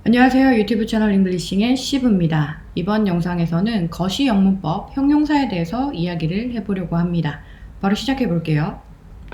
안녕하세요. 유튜브 채널 잉글리싱의 시브입니다. 이번 영상에서는 거시영문법 형용사에 대해서 이야기를 해보려고 합니다. 바로 시작해 볼게요.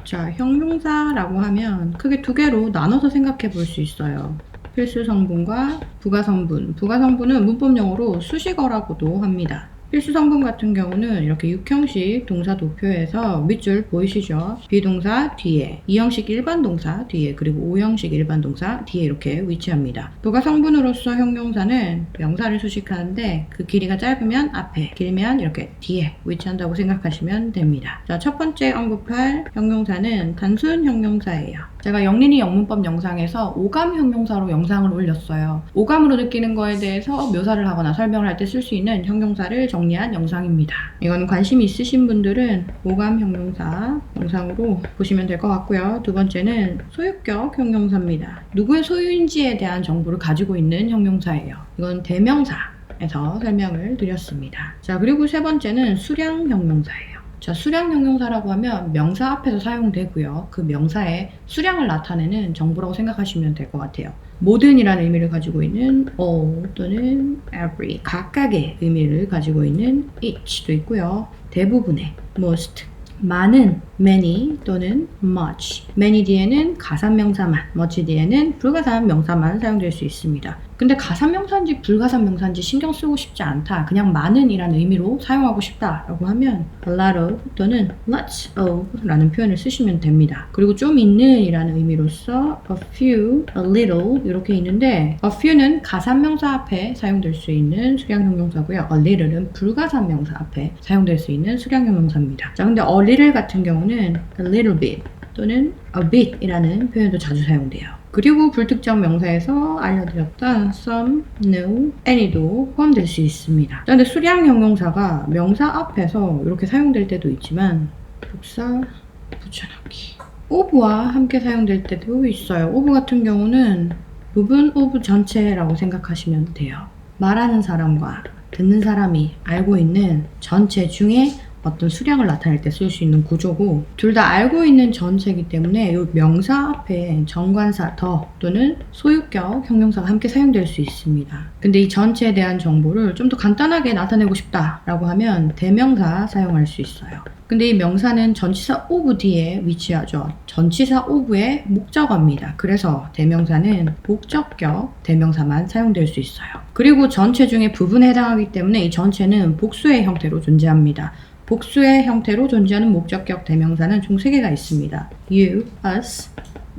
자, 형용사라고 하면 크게 두 개로 나눠서 생각해 볼 수 있어요. 필수 성분과 부가 성분. 부가 성분은 문법용어로 수식어라고도 합니다. 필수 성분 같은 경우는 이렇게 육형식 동사 도표에서 밑줄 보이시죠? 비동사 뒤에, 이형식 일반 동사 뒤에, 그리고 오형식 일반 동사 뒤에 이렇게 위치합니다. 부가 성분으로서 형용사는 명사를 수식하는데 그 길이가 짧으면 앞에, 길면 이렇게 뒤에 위치한다고 생각하시면 됩니다. 자, 첫 번째 언급할 형용사는 단순 형용사예요. 제가 영린이 영문법 영상에서 오감 형용사로 영상을 올렸어요. 오감으로 느끼는 거에 대해서 묘사를 하거나 설명을 할 때 쓸 수 있는 형용사를 정리한 영상입니다. 이건 관심 있으신 분들은 오감 형용사 영상으로 보시면 될 것 같고요. 두 번째는 소유격 형용사입니다. 누구의 소유인지에 대한 정보를 가지고 있는 형용사예요. 이건 대명사에서 설명을 드렸습니다. 자, 그리고 세 번째는 수량 형용사예요. 자, 수량 형용사라고 하면 명사 앞에서 사용되고요. 그 명사의 수량을 나타내는 정보라고 생각하시면 될 것 같아요. 모든이라는 의미를 가지고 있는 all 또는 every, 각각의 의미를 가지고 있는 each도 있고요. 대부분의 most, 많은 many 또는 much. many 뒤에는 가산명사만, much 뒤에는 불가산명사만 사용될 수 있습니다. 근데 가산명사인지 불가산명사인지 신경 쓰고 싶지 않다, 그냥 많은이라는 의미로 사용하고 싶다라고 하면 a lot of 또는 lots of 라는 표현을 쓰시면 됩니다. 그리고 좀 있는 이라는 의미로서 a few, a little 이렇게 있는데 a few는 가산명사 앞에 사용될 수 있는 수량형용사고요. a little은 불가산명사 앞에 사용될 수 있는 수량형용사입니다. 자, 근데 a little 같은 경우는 a little bit 또는 a bit 이라는 표현도 자주 사용돼요. 그리고 불특정 명사에서 알려드렸던 some, no, any도 포함될 수 있습니다. 그런데 수량 형용사가 명사 앞에서 이렇게 사용될 때도 있지만 복사, 붙여넣기, of와 함께 사용될 때도 있어요. of 같은 경우는 부분 of 전체라고 생각하시면 돼요. 말하는 사람과 듣는 사람이 알고 있는 전체 중에 어떤 수량을 나타낼 때 쓸 수 있는 구조고, 둘 다 알고 있는 전체이기 때문에 이 명사 앞에 정관사 더 또는 소유격 형용사가 함께 사용될 수 있습니다. 근데 이 전체에 대한 정보를 좀 더 간단하게 나타내고 싶다라고 하면 대명사 사용할 수 있어요. 근데 이 명사는 전치사 of 뒤에 위치하죠. 전치사 of의 목적어입니다. 그래서 대명사는 목적격 대명사만 사용될 수 있어요. 그리고 전체 중에 부분에 해당하기 때문에 이 전체는 복수의 형태로 존재합니다. 복수의 형태로 존재하는 목적격 대명사는 총 3개가 있습니다. you, us,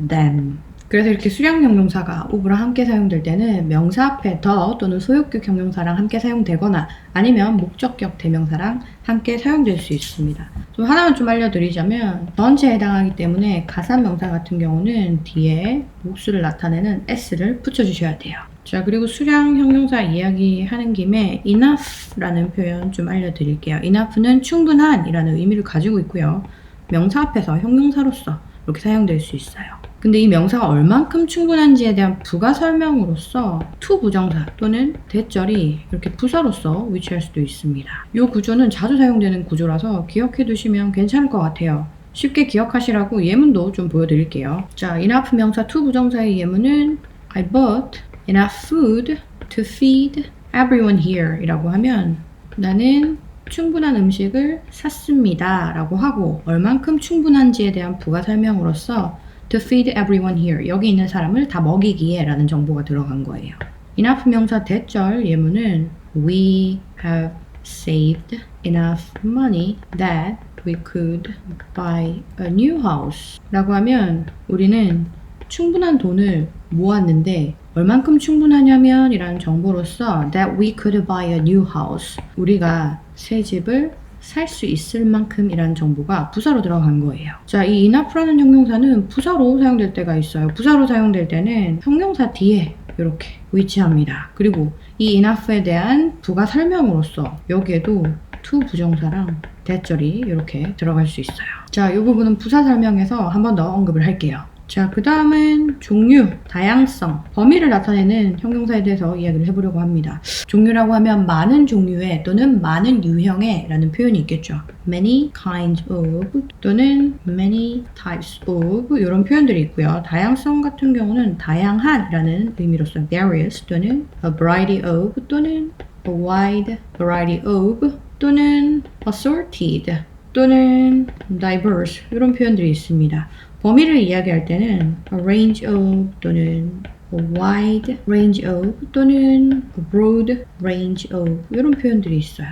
them. 그래서 이렇게 수량 형용사가 of랑 함께 사용될 때는 명사 앞에 더 또는 소유격 형용사랑 함께 사용되거나 아니면 목적격 대명사랑 함께 사용될 수 있습니다. 좀 하나만 좀 알려드리자면 전체에 해당하기 때문에 가산명사 같은 경우는 뒤에 목수를 나타내는 s를 붙여주셔야 돼요. 자, 그리고 수량 형용사 이야기하는 김에 enough라는 표현 좀 알려드릴게요. enough는 충분한 이라는 의미를 가지고 있고요. 명사 앞에서 형용사로서 이렇게 사용될 수 있어요. 근데 이 명사가 얼만큼 충분한지에 대한 부가 설명으로서 to 부정사 또는 대절이 이렇게 부사로서 위치할 수도 있습니다. 이 구조는 자주 사용되는 구조라서 기억해 두시면 괜찮을 것 같아요. 쉽게 기억하시라고 예문도 좀 보여드릴게요. 자, enough 명사 to 부정사의 예문은 I bought enough food to feed everyone here 이라고 하면 나는 충분한 음식을 샀습니다 라고 하고 얼만큼 충분한지에 대한 부가 설명으로서 to feed everyone here, 여기 있는 사람을 다 먹이기에 라는 정보가 들어간 거예요. enough 명사 대절 예문은 we have saved enough money that we could buy a new house 라고 하면 우리는 충분한 돈을 모았는데 얼만큼 충분하냐면 이라는 정보로서 that we could buy a new house, 우리가 새 집을 살 수 있을 만큼 이라는 정보가 부사로 들어간 거예요. 자, 이 enough라는 형용사는 부사로 사용될 때가 있어요. 부사로 사용될 때는 형용사 뒤에 이렇게 위치합니다. 그리고 이 enough에 대한 부가 설명으로서 여기에도 to 부정사랑 대절이 이렇게 들어갈 수 있어요. 자, 이 부분은 부사 설명에서 한 번 더 언급을 할게요. 자, 그 다음은 종류, 다양성, 범위를 나타내는 형용사에 대해서 이야기를 해보려고 합니다. 종류라고 하면 많은 종류의 또는 많은 유형의 라는 표현이 있겠죠. many kinds of 또는 many types of 이런 표현들이 있고요. 다양성 같은 경우는 다양한 이라는 의미로서 various 또는 a variety of 또는 a wide variety of 또는 assorted 또는 diverse 이런 표현들이 있습니다. 범위를 이야기할 때는 a range of 또는 a wide range of 또는 a broad range of 이런 표현들이 있어요.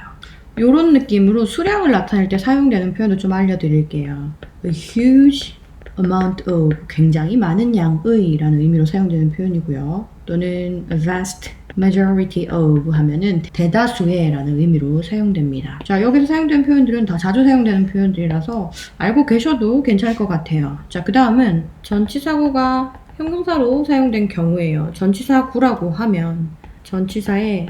이런 느낌으로 수량을 나타낼 때 사용되는 표현을 좀 알려드릴게요. A huge amount of 굉장히 많은 양의 라는 의미로 사용되는 표현이고요. 또는 a vast majority of 하면은 대다수의 라는 의미로 사용됩니다. 자, 여기서 사용되는 표현들은 다 자주 사용되는 표현들이라서 알고 계셔도 괜찮을 것 같아요. 자, 그 다음은 전치사구가 형용사로 사용된 경우예요. 전치사구라고 하면 전치사의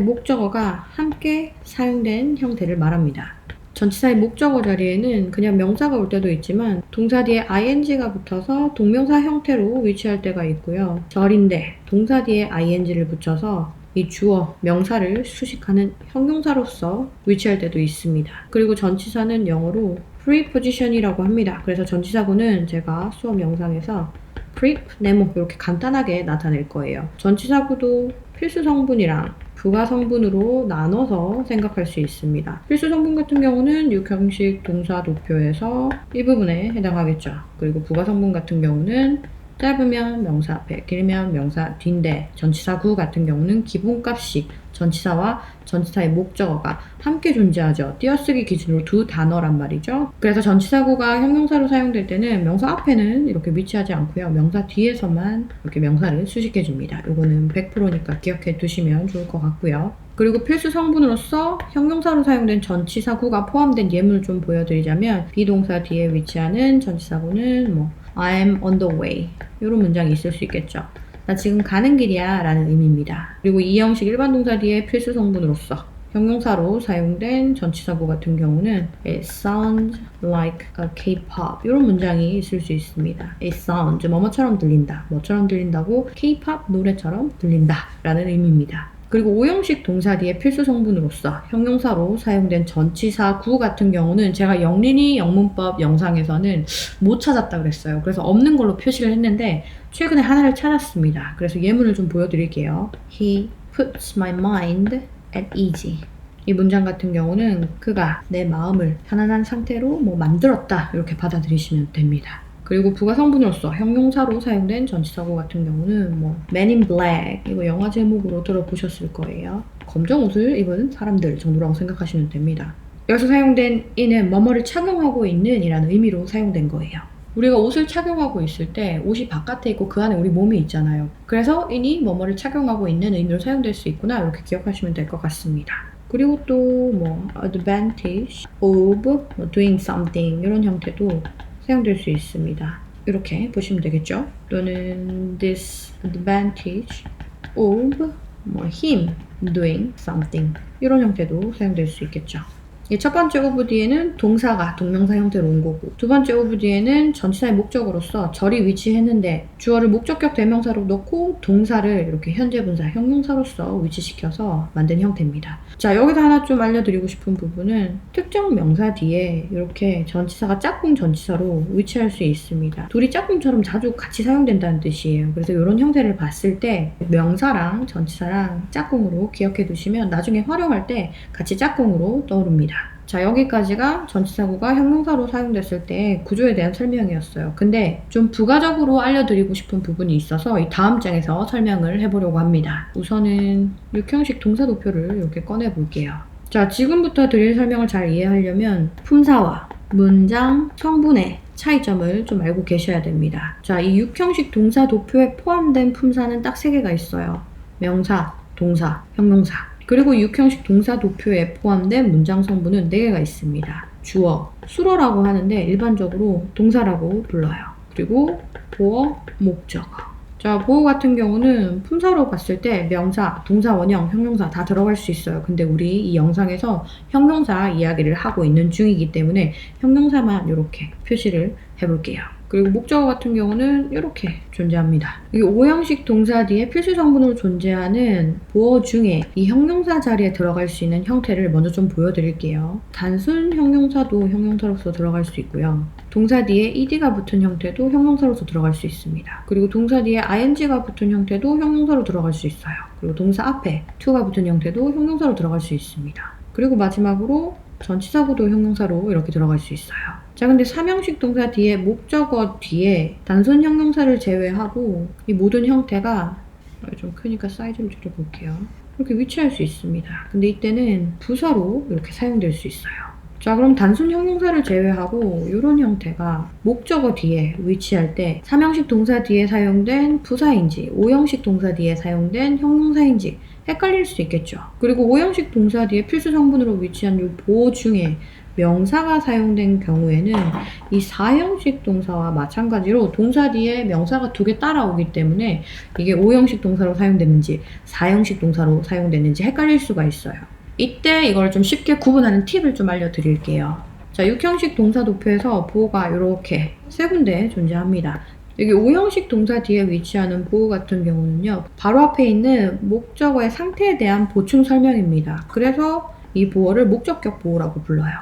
목적어가 함께 사용된 형태를 말합니다. 전치사의 목적어 자리에는 그냥 명사가 올 때도 있지만 동사 뒤에 ing가 붙어서 동명사 형태로 위치할 때가 있고요. 절인데 동사 뒤에 ing를 붙여서 이 주어, 명사를 수식하는 형용사로서 위치할 때도 있습니다. 그리고 전치사는 영어로 preposition이라고 합니다. 그래서 전치사구는 제가 수업 영상에서 prep, nemo 이렇게 간단하게 나타낼 거예요. 전치사구도 필수 성분이랑 부가 성분으로 나눠서 생각할 수 있습니다. 필수 성분 같은 경우는 육형식 동사 도표에서 이 부분에 해당하겠죠. 그리고 부가 성분 같은 경우는 짧으면 명사 앞에, 길면 명사 뒤인데 전치사구 같은 경우는 기본값식 전치사와 전치사의 목적어가 함께 존재하죠. 띄어쓰기 기준으로 두 단어란 말이죠. 그래서 전치사구가 형용사로 사용될 때는 명사 앞에는 이렇게 위치하지 않고요. 명사 뒤에서만 이렇게 명사를 수식해 줍니다. 이거는 100%니까 기억해 두시면 좋을 것 같고요. 그리고 필수 성분으로서 형용사로 사용된 전치사구가 포함된 예문을 좀 보여드리자면 비동사 뒤에 위치하는 전치사구는 뭐 I'm on the way 이런 문장이 있을 수 있겠죠. 나 지금 가는 길이야 라는 의미입니다. 그리고 이 형식 일반 동사 뒤에 필수 성분으로서 형용사로 사용된 전치사구 같은 경우는 It sounds like a K-pop 이런 문장이 있을 수 있습니다. It sounds 뭐뭐처럼 들린다. 뭐처럼 들린다고 K-pop 노래처럼 들린다 라는 의미입니다. 그리고 오형식 동사 뒤에 필수 성분으로서 형용사로 사용된 전치사구 같은 경우는 제가 영린이 영문법 영상에서는 못 찾았다 그랬어요. 그래서 없는 걸로 표시를 했는데 최근에 하나를 찾았습니다. 그래서 예문을 좀 보여드릴게요. He puts my mind at ease. 이 문장 같은 경우는 그가 내 마음을 편안한 상태로 만들었다 이렇게 받아들이시면 됩니다. 그리고 부가 성분으로서 형용사로 사용된 전치사구 같은 경우는 Man in Black 이거 영화 제목으로 들어보셨을 거예요. 검정 옷을 입은 사람들 정도라고 생각하시면 됩니다. 여기서 사용된 in은 뭐뭐를 착용하고 있는 이라는 의미로 사용된 거예요. 우리가 옷을 착용하고 있을 때 옷이 바깥에 있고 그 안에 우리 몸이 있잖아요. 그래서 in이 뭐뭐를 착용하고 있는 의미로 사용될 수 있구나 이렇게 기억하시면 될 것 같습니다. 그리고 또 advantage of doing something 이런 형태도 사용될 수 있습니다. 이렇게 보시면 되겠죠. 또는 disadvantage of him doing something 이런 형태도 사용될 수 있겠죠. 첫 번째 of 뒤에는 동사가 동명사 형태로 온 거고 두 번째 of 뒤에는 전치사의 목적으로서 절이 위치했는데 주어를 목적격 대명사로 넣고 동사를 이렇게 현재분사 형용사로서 위치시켜서 만든 형태입니다. 자, 여기서 하나 좀 알려드리고 싶은 부분은 특정 명사 뒤에 이렇게 전치사가 짝꿍 전치사로 위치할 수 있습니다. 둘이 짝꿍처럼 자주 같이 사용된다는 뜻이에요. 그래서 이런 형태를 봤을 때 명사랑 전치사랑 짝꿍으로 기억해 두시면 나중에 활용할 때 같이 짝꿍으로 떠오릅니다. 자, 여기까지가 전치사구가 형용사로 사용됐을 때 구조에 대한 설명이었어요. 근데 좀 부가적으로 알려드리고 싶은 부분이 있어서 이 다음 장에서 설명을 해보려고 합니다. 우선은 육형식 동사 도표를 이렇게 꺼내 볼게요. 자, 지금부터 드릴 설명을 잘 이해하려면 품사와 문장 성분의 차이점을 좀 알고 계셔야 됩니다. 자, 이 육형식 동사 도표에 포함된 품사는 딱 3개가 있어요. 명사, 동사, 형용사. 그리고 육형식 동사 도표에 포함된 문장 성분은 4개가 있습니다. 주어, 수로라고 하는데 일반적으로 동사라고 불러요. 그리고 보어, 목적어. 자, 보어 같은 경우는 품사로 봤을 때 명사, 동사, 원형, 형용사 다 들어갈 수 있어요. 근데 우리 이 영상에서 형용사 이야기를 하고 있는 중이기 때문에 형용사만 이렇게 표시를 해볼게요. 그리고 목적어 같은 경우는 이렇게 존재합니다. 이 오형식 동사 뒤에 필수 성분으로 존재하는 보어 중에 이 형용사 자리에 들어갈 수 있는 형태를 먼저 좀 보여드릴게요. 단순 형용사도 형용사로서 들어갈 수 있고요. 동사 뒤에 ed가 붙은 형태도 형용사로서 들어갈 수 있습니다. 그리고 동사 뒤에 ing가 붙은 형태도 형용사로 들어갈 수 있어요. 그리고 동사 앞에 to가 붙은 형태도 형용사로 들어갈 수 있습니다. 그리고 마지막으로 전치사구도 형용사로 이렇게 들어갈 수 있어요. 자, 근데 삼형식 동사 뒤에 목적어 뒤에 단순 형용사를 제외하고 이 모든 형태가 좀 크니까 사이즈를 줄여볼게요. 이렇게 위치할 수 있습니다. 근데 이때는 부사로 이렇게 사용될 수 있어요. 자, 그럼 단순 형용사를 제외하고 이런 형태가 목적어 뒤에 위치할 때 삼형식 동사 뒤에 사용된 부사인지 오형식 동사 뒤에 사용된 형용사인지 헷갈릴 수 있겠죠. 그리고 오형식 동사 뒤에 필수 성분으로 위치한 이 보어 중에 명사가 사용된 경우에는 이 사형식 동사와 마찬가지로 동사 뒤에 명사가 2개 따라오기 때문에 이게 오형식 동사로 사용됐는지 사형식 동사로 사용됐는지 헷갈릴 수가 있어요. 이때 이걸 좀 쉽게 구분하는 팁을 좀 알려드릴게요. 자, 6형식 동사 도표에서 보어가 이렇게 3군데 존재합니다. 여기 5형식 동사 뒤에 위치하는 보어 같은 경우는요, 바로 앞에 있는 목적어의 상태에 대한 보충 설명입니다. 그래서 이 보어를 목적격 보어라고 불러요.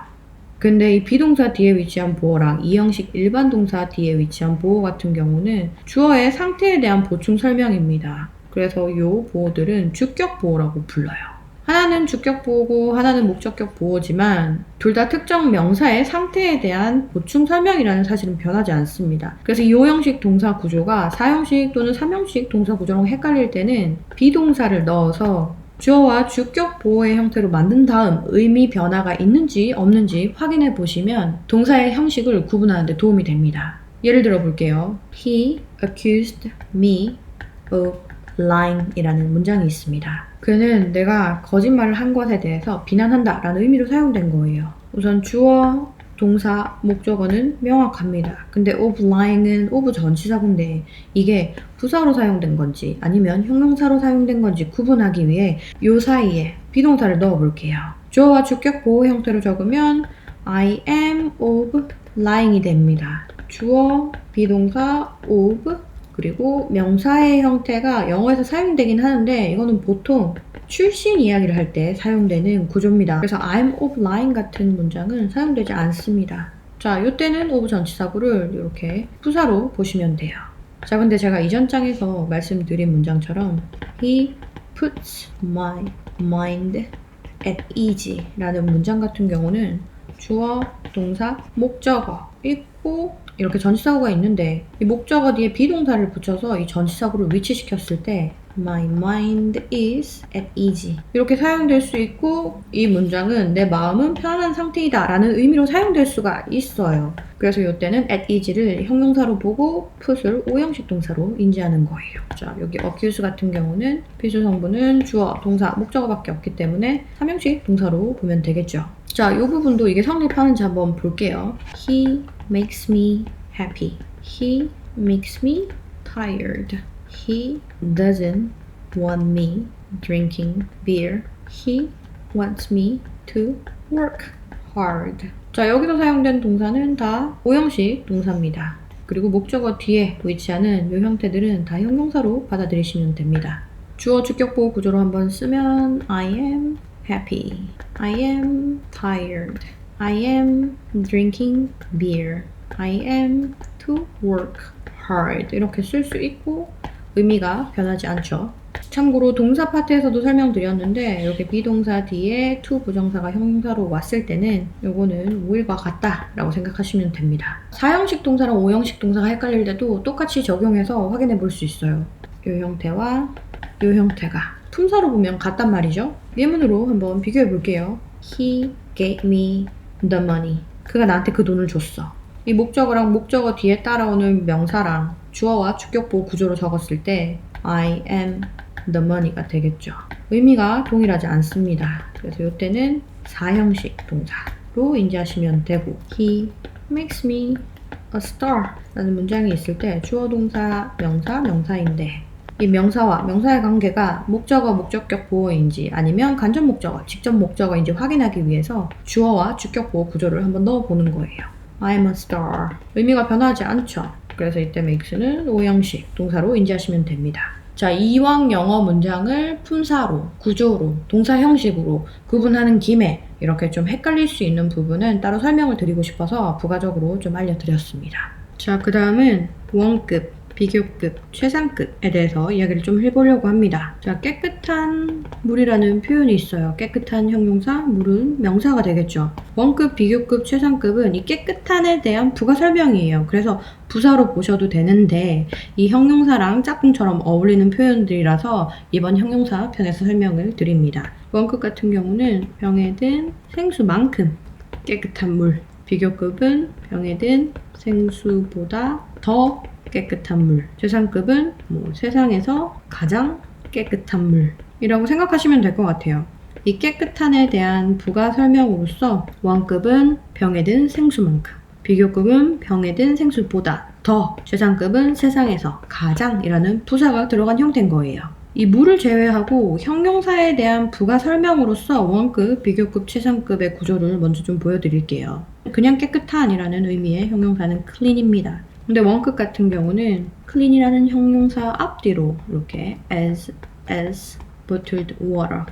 근데 이 비동사 뒤에 위치한 보어랑 2형식 일반 동사 뒤에 위치한 보어 같은 경우는 주어의 상태에 대한 보충 설명입니다. 그래서 이 보어들은 주격 보어라고 불러요. 하나는 주격 보어고 하나는 목적격 보어지만 둘 다 특정 명사의 상태에 대한 보충 설명이라는 사실은 변하지 않습니다. 그래서 이 5형식 동사 구조가 4형식 또는 3형식 동사 구조랑 헷갈릴 때는 비동사를 넣어서 주어와 주격 보어의 형태로 만든 다음 의미 변화가 있는지 없는지 확인해 보시면 동사의 형식을 구분하는 데 도움이 됩니다. 예를 들어 볼게요. He accused me of lying 이라는 문장이 있습니다. 그는 내가 거짓말을 한 것에 대해서 비난한다 라는 의미로 사용된 거예요. 우선 주어, 동사, 목적어는 명확합니다. 근데 of lying은 of 전치사구인데 이게 부사로 사용된 건지 아니면 형용사로 사용된 건지 구분하기 위해 요 사이에 비동사를 넣어 볼게요. 주어와 주격 보호 형태로 적으면 I am of lying이 됩니다. 주어, 비동사, of 그리고 명사의 형태가 영어에서 사용되긴 하는데 이거는 보통 출신 이야기를 할 때 사용되는 구조입니다. 그래서 I'm of lying 같은 문장은 사용되지 않습니다. 자, 이때는 of 전치사구를 이렇게 부사로 보시면 돼요. 자, 근데 제가 이전 장에서 말씀드린 문장처럼 He puts my mind at ease 라는 문장 같은 경우는 주어, 동사, 목적어 있고 이렇게 전치사구가 있는데 이 목적어 뒤에 비동사를 붙여서 이 전치사구를 위치시켰을 때 My mind is at ease 이렇게 사용될 수 있고 이 문장은 내 마음은 편안한 상태이다 라는 의미로 사용될 수가 있어요. 그래서 이때는 at ease를 형용사로 보고 put을 오형식 동사로 인지하는 거예요. 자, 여기 accuse 같은 경우는 필수 성분은 주어, 동사, 목적어밖에 없기 때문에 3형식 동사로 보면 되겠죠. 자, 이 부분도 이게 성립하는지 한번 볼게요. He makes me happy. He makes me tired. He doesn't want me drinking beer. He wants me to work hard. 자, 여기서 사용된 동사는 다 오형식 동사입니다. 그리고 목적어 뒤에 위치하는 이 형태들은 다 형용사로 받아들이시면 됩니다. 주어 주격 보호 구조로 한번 쓰면 I am happy. I am tired. I am drinking beer. I am to work hard. 이렇게 쓸 수 있고 의미가 변하지 않죠. 참고로 동사 파트에서도 설명드렸는데 이렇게 비동사 뒤에 to 부정사가 형용사로 왔을 때는 요거는 5일과 같다 라고 생각하시면 됩니다. 4형식 동사랑 5형식 동사가 헷갈릴 때도 똑같이 적용해서 확인해 볼 수 있어요. 요 형태와 요 형태가 품사로 보면 같단 말이죠. 예문으로 한번 비교해 볼게요. He gave me the money. 그가 나한테 그 돈을 줬어. 이 목적어랑 목적어 뒤에 따라오는 명사랑 주어와 주격보호 구조로 적었을 때 I am the money가 되겠죠. 의미가 동일하지 않습니다. 그래서 이때는 4형식 동사로 인지하시면 되고 He makes me a star 라는 문장이 있을 때 주어, 동사, 명사, 명사인데 이 명사와 명사의 관계가 목적어, 목적격 보어인지 아니면 간접 목적어, 직접 목적어인지 확인하기 위해서 주어와 주격 보어 구조를 한번 넣어보는 거예요. I'm a star. 의미가 변하지 않죠. 그래서 이때 makes는 오형식 동사로 인지하시면 됩니다. 자, 이왕 영어 문장을 품사로, 구조로, 동사 형식으로 구분하는 김에 이렇게 좀 헷갈릴 수 있는 부분은 따로 설명을 드리고 싶어서 부가적으로 좀 알려드렸습니다. 자, 그 다음은 원급, 비교급, 최상급에 대해서 이야기를 좀 해보려고 합니다. 자, 깨끗한 물이라는 표현이 있어요. 깨끗한 형용사, 물은 명사가 되겠죠. 원급, 비교급, 최상급은 이 깨끗한에 대한 부가 설명이에요. 그래서 부사로 보셔도 되는데 이 형용사랑 짝꿍처럼 어울리는 표현들이라서 이번 형용사 편에서 설명을 드립니다. 원급 같은 경우는 병에 든 생수만큼 깨끗한 물, 비교급은 병에 든 생수보다 더 깨끗한 물, 최상급은 세상에서 가장 깨끗한 물이라고 생각하시면 될 것 같아요. 이 깨끗한에 대한 부가 설명으로서 원급은 병에 든 생수만큼, 비교급은 병에 든 생수보다 더, 최상급은 세상에서 가장이라는 부사가 들어간 형태인 거예요. 이 물을 제외하고 형용사에 대한 부가 설명으로서 원급, 비교급, 최상급의 구조를 먼저 좀 보여드릴게요. 그냥 깨끗한이라는 의미의 형용사는 clean입니다. 근데 원급 같은 경우는 clean이라는 형용사 앞뒤로 이렇게 as bottled water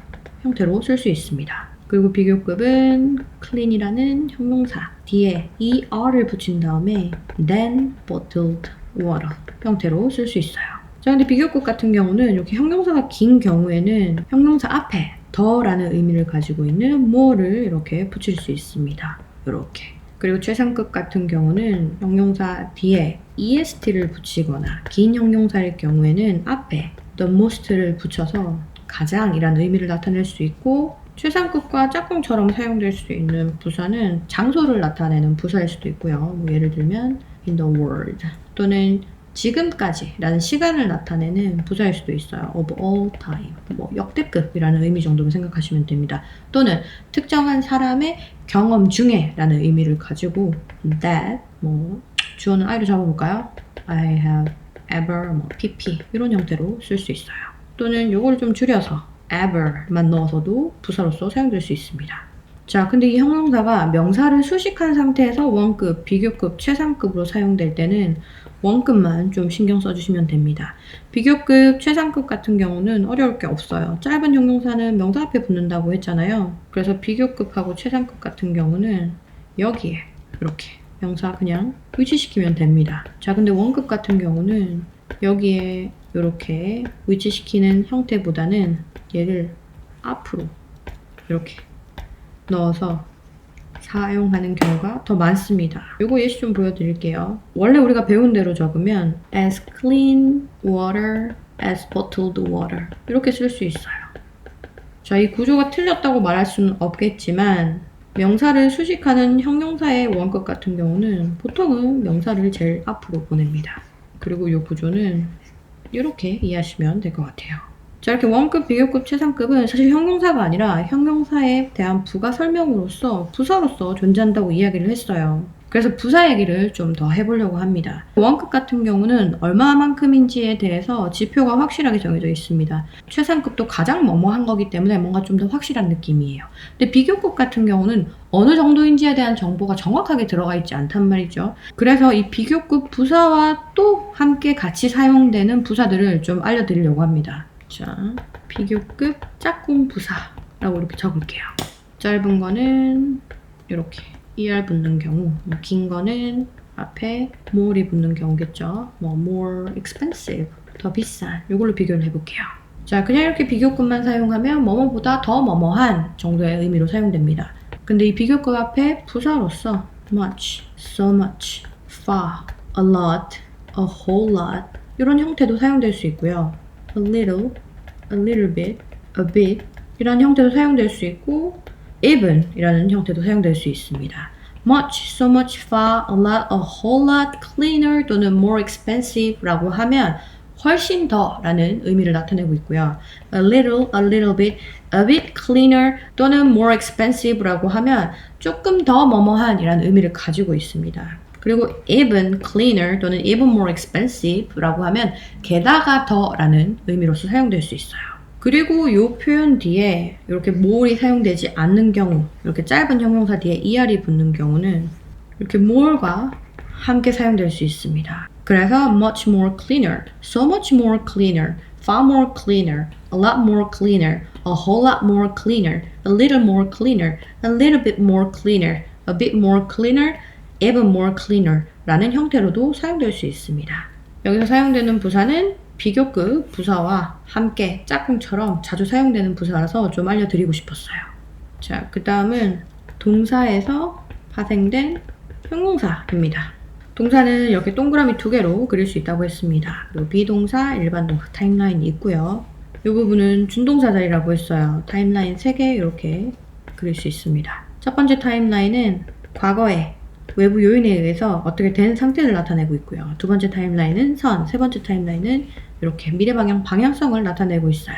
형태로 쓸 수 있습니다. 그리고 비교급은 clean이라는 형용사 뒤에 er를 붙인 다음에 then bottled water 형태로 쓸 수 있어요. 자, 근데 비교급 같은 경우는 이렇게 형용사가 긴 경우에는 형용사 앞에 더라는 의미를 가지고 있는 more를 이렇게 붙일 수 있습니다. 이렇게. 그리고 최상급 같은 경우는 형용사 뒤에 est를 붙이거나 긴 형용사일 경우에는 앞에 the most를 붙여서 가장이라는 의미를 나타낼 수 있고, 최상급과 짝꿍처럼 사용될 수 있는 부사는 장소를 나타내는 부사일 수도 있고요. 예를 들면 in the world 또는 지금까지라는 시간을 나타내는 부사일 수도 있어요. of all time, 역대급이라는 의미 정도로 생각하시면 됩니다. 또는 특정한 사람의 경험 중에라는 의미를 가지고 that, 주어는 I로 잡아볼까요? I have ever, pp 이런 형태로 쓸 수 있어요. 또는 요걸 좀 줄여서 ever만 넣어서도 부사로서 사용될 수 있습니다. 자, 근데 이 형용사가 명사를 수식한 상태에서 원급, 비교급, 최상급으로 사용될 때는 원급만 좀 신경 써주시면 됩니다. 비교급, 최상급 같은 경우는 어려울 게 없어요. 짧은 형용사는 명사 앞에 붙는다고 했잖아요. 그래서 비교급하고 최상급 같은 경우는 여기에 이렇게 명사 그냥 위치시키면 됩니다. 자, 근데 원급 같은 경우는 여기에 이렇게 위치시키는 형태보다는 얘를 앞으로 이렇게 넣어서 사용하는 경우가 더 많습니다. 요거 예시 좀 보여드릴게요. 원래 우리가 배운 대로 적으면 as clean water as bottled water 이렇게 쓸 수 있어요. 자, 이 구조가 틀렸다고 말할 수는 없겠지만 명사를 수식하는 형용사의 원급 같은 경우는 보통은 명사를 제일 앞으로 보냅니다. 그리고 이 구조는 이렇게 이해하시면 될 것 같아요. 자, 이렇게 원급, 비교급, 최상급은 사실 형용사가 아니라 형용사에 대한 부가 설명으로서 부사로서 존재한다고 이야기를 했어요. 그래서 부사 얘기를 좀 더 해보려고 합니다. 원급 같은 경우는 얼마만큼인지에 대해서 지표가 확실하게 정해져 있습니다. 최상급도 가장 뭐뭐한 거기 때문에 뭔가 좀 더 확실한 느낌이에요. 근데 비교급 같은 경우는 어느 정도인지에 대한 정보가 정확하게 들어가 있지 않단 말이죠. 그래서 이 비교급 부사와 또 함께 같이 사용되는 부사들을 좀 알려드리려고 합니다. 자, 비교급 짝꿍 부사라고 이렇게 적을게요. 짧은 거는 이렇게 er 붙는 경우, 긴 거는 앞에 more이 붙는 경우겠죠. more expensive, 더 비싼, 이걸로 비교를 해볼게요. 자, 그냥 이렇게 비교급만 사용하면 뭐뭐보다 더 뭐뭐한 정도의 의미로 사용됩니다. 근데 이 비교급 앞에 부사로서 much, so much, far, a lot, a whole lot 이런 형태도 사용될 수 있고요. a little bit, a bit 이라는 형태도 사용될 수 있고 even 이라는 형태도 사용될 수 있습니다. much, so much, far, a lot, a whole lot, cleaner 또는 more expensive 라고 하면 훨씬 더 라는 의미를 나타내고 있고요. a little bit, a bit cleaner 또는 more expensive 라고 하면 조금 더 뭐뭐한 이라는 의미를 가지고 있습니다. 그리고 even cleaner 또는 even more expensive 라고 하면 게다가 더 라는 의미로서 사용될 수 있어요. 그리고 이 표현 뒤에 이렇게 more이 사용되지 않는 경우, 이렇게 짧은 형용사 뒤에 er이 붙는 경우는 이렇게 more가 함께 사용될 수 있습니다. 그래서 much more cleaner, so much more cleaner, far more cleaner, a lot more cleaner, a whole lot more cleaner, a little more cleaner, a little bit more cleaner, a bit more cleaner, even more cleaner 라는 형태로도 사용될 수 있습니다. 여기서 사용되는 부사는 비교급 부사와 함께 짝꿍처럼 자주 사용되는 부사라서 좀 알려드리고 싶었어요. 자, 그 다음은 동사에서 파생된 형용사입니다. 동사는 이렇게 동그라미 2개로 그릴 수 있다고 했습니다. 그리고 비동사, 일반 동사, 타임라인이 있고요. 이 부분은 준동사 자리라고 했어요. 타임라인 3개 이렇게 그릴 수 있습니다. 첫 번째 타임라인은 과거에 외부 요인에 의해서 어떻게 된 상태를 나타내고 있고요. 두 번째 타임라인은 선, 세 번째 타임라인은 이렇게 미래 방향, 방향성을 나타내고 있어요.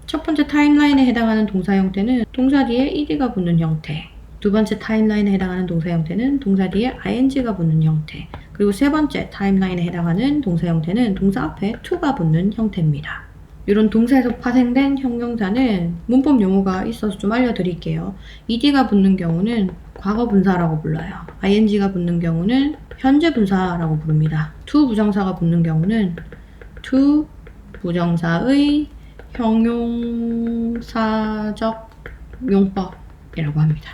첫 번째 타임라인에 해당하는 동사 형태는 동사 뒤에 ed가 붙는 형태, 두 번째 타임라인에 해당하는 동사 형태는 동사 뒤에 ing가 붙는 형태, 그리고 세 번째 타임라인에 해당하는 동사 형태는 동사 앞에 to가 붙는 형태입니다. 이런 동사에서 파생된 형용사는 문법 용어가 있어서 좀 알려드릴게요. ed가 붙는 경우는 과거 분사라고 불러요. ing가 붙는 경우는 현재 분사라고 부릅니다. to 부정사가 붙는 경우는 to 부정사의 형용사적 용법이라고 합니다.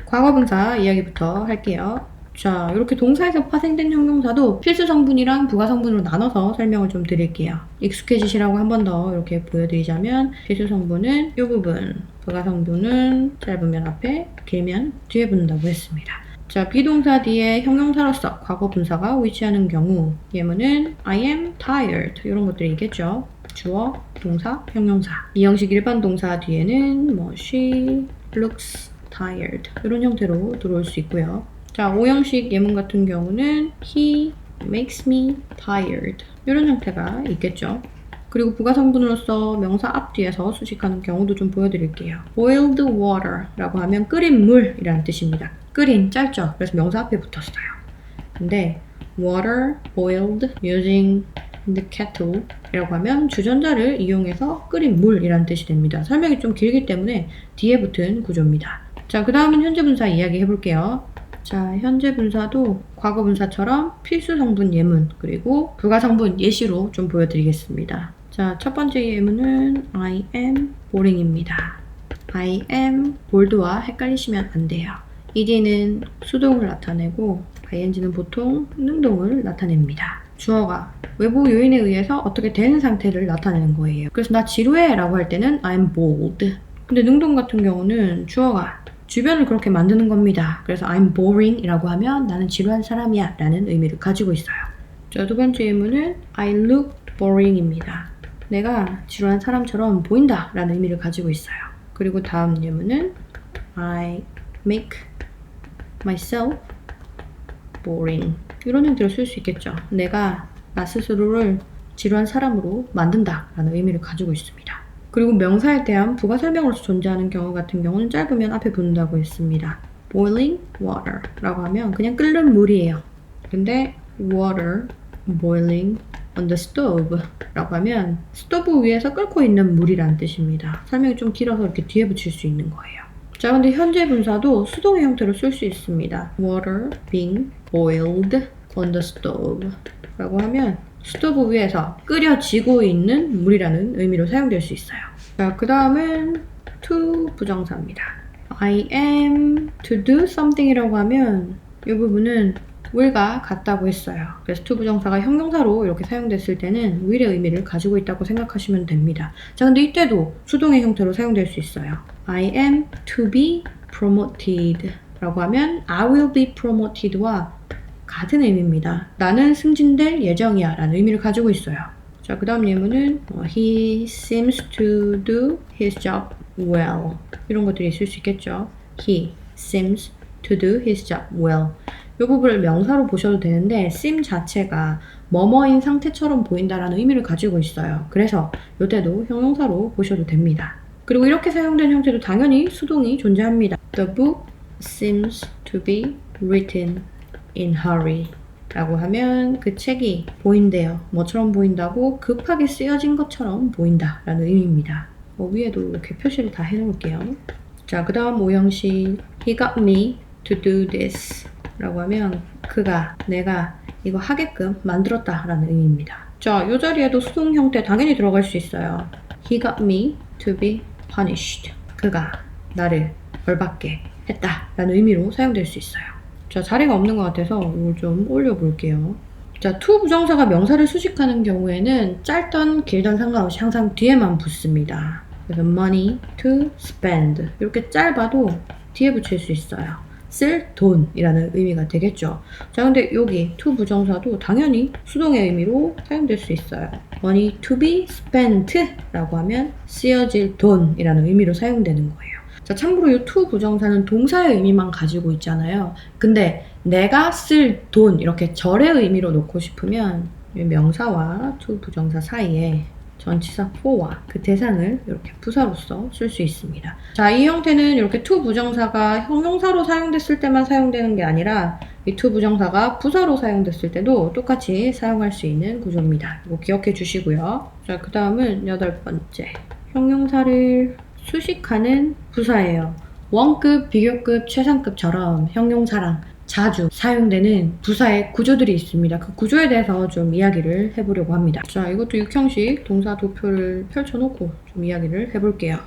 과거 분사 이야기부터 할게요. 자, 이렇게 동사에서 파생된 형용사도 필수 성분이랑 부가 성분으로 나눠서 설명을 좀 드릴게요. 익숙해지시라고 한 번 더 이렇게 보여드리자면 필수 성분은 이 부분, 부가 성분은 짧으면 앞에, 길면 뒤에 붙는다고 했습니다. 자, 비동사 뒤에 형용사로서 과거 분사가 위치하는 경우 예문은 I am tired 이런 것들이 있겠죠. 주어, 동사, 형용사. 이 형식 일반 동사 뒤에는 뭐 she looks tired 이런 형태로 들어올 수 있고요. 자, 5형식 예문 같은 경우는 he makes me tired 이런 형태가 있겠죠. 그리고 부가 성분으로서 명사 앞뒤에서 수식하는 경우도 좀 보여드릴게요. boiled water 라고 하면 끓인 물이라는 뜻입니다. 끓인 짧죠? 그래서 명사 앞에 붙었어요. 근데 water boiled using the kettle 이라고 하면 주전자를 이용해서 끓인 물이라는 뜻이 됩니다. 설명이 좀 길기 때문에 뒤에 붙은 구조입니다. 자, 그 다음은 현재 분사 이야기 해볼게요. 자, 현재 분사도 과거 분사처럼 필수 성분 예문 그리고 부가 성분 예시로 좀 보여드리겠습니다. 자, 첫 번째 예문은 I am boring입니다. I am bold와 헷갈리시면 안 돼요. ed는 수동을 나타내고 ing는 보통 능동을 나타냅니다. 주어가 외부 요인에 의해서 어떻게 된 상태를 나타내는 거예요. 그래서 나 지루해 라고 할 때는 I'm bold. 근데 능동 같은 경우는 주어가 주변을 그렇게 만드는 겁니다. 그래서 I'm boring 이라고 하면 나는 지루한 사람이야 라는 의미를 가지고 있어요. 자, 두 번째 예문은 I look boring 입니다. 내가 지루한 사람처럼 보인다 라는 의미를 가지고 있어요. 그리고 다음 예문은 I make myself boring 이런 형태로 쓸 수 있겠죠. 내가 나 스스로를 지루한 사람으로 만든다 라는 의미를 가지고 있습니다. 그리고 명사에 대한 부가 설명으로서 존재하는 경우 같은 경우는 짧으면 앞에 붙는다고 했습니다. boiling water 라고 하면 그냥 끓는 물이에요. 근데 water boiling on the stove 라고 하면 스토브 위에서 끓고 있는 물이라는 뜻입니다. 설명이 좀 길어서 이렇게 뒤에 붙일 수 있는 거예요. 자, 근데 현재 분사도 수동의 형태로 쓸 수 있습니다. water being boiled on the stove 라고 하면 스토브 위에서 끓여지고 있는 물이라는 의미로 사용될 수 있어요. 자, 그 다음은 to 부정사입니다. I am to do something 이라고 하면 이 부분은 will과 같다고 했어요. 그래서 to 부정사가 형용사로 이렇게 사용됐을 때는 will의 의미를 가지고 있다고 생각하시면 됩니다. 자, 근데 이때도 수동의 형태로 사용될 수 있어요. I am to be promoted 라고 하면 I will be promoted와 같은 의미입니다. 나는 승진될 예정이야 라는 의미를 가지고 있어요. 자, 그 다음 예문은 He seems to do his job well 이런 것들이 있을 수 있겠죠. He seems to do his job well 이 부분을 명사로 보셔도 되는데 seem 자체가 뭐뭐인 상태처럼 보인다라는 의미를 가지고 있어요. 그래서 이때도 형용사로 보셔도 됩니다. 그리고 이렇게 사용된 형태도 당연히 수동이 존재합니다. The book seems to be written in hurry 라고 하면 그 책이 보인대요. 뭐처럼 보인다고? 급하게 쓰여진 것처럼 보인다 라는 의미입니다. 위에도 이렇게 표시를 다 해놓을게요. 자, 그 다음 5형식 He got me to do this 라고 하면 그가, 내가 이거 하게끔 만들었다 라는 의미입니다. 자, 이 자리에도 수동 형태 당연히 들어갈 수 있어요. He got me to be punished. 그가 나를 벌받게 했다 라는 의미로 사용될 수 있어요. 자, 자리가 없는 것 같아서 이걸 좀 올려볼게요. 자, to 부정사가 명사를 수식하는 경우에는 짧던 길던 상관없이 항상 뒤에만 붙습니다. 그래서 money to spend 이렇게 짧아도 뒤에 붙일 수 있어요. 쓸 돈이라는 의미가 되겠죠. 자, 근데 여기 to 부정사도 당연히 수동의 의미로 사용될 수 있어요. money to be spent 라고 하면 쓰여질 돈이라는 의미로 사용되는 거예요. 자, 참고로 이 to 부정사는 동사의 의미만 가지고 있잖아요. 근데 내가 쓸 돈 이렇게 절의 의미로 놓고 싶으면 명사와 to 부정사 사이에 전치사 for와 그 대상을 이렇게 부사로서 쓸 수 있습니다. 자, 이 형태는 이렇게 to 부정사가 형용사로 사용됐을 때만 사용되는 게 아니라 이 to 부정사가 부사로 사용됐을 때도 똑같이 사용할 수 있는 구조입니다. 이거 기억해 주시고요. 자, 그 다음은 8번째. 형용사를 수식하는 부사예요. 원급, 비교급, 최상급처럼 형용사랑 자주 사용되는 부사의 구조들이 있습니다. 그 구조에 대해서 좀 이야기를 해보려고 합니다. 자, 이것도 6형식 동사 도표를 펼쳐놓고 좀 이야기를 해볼게요.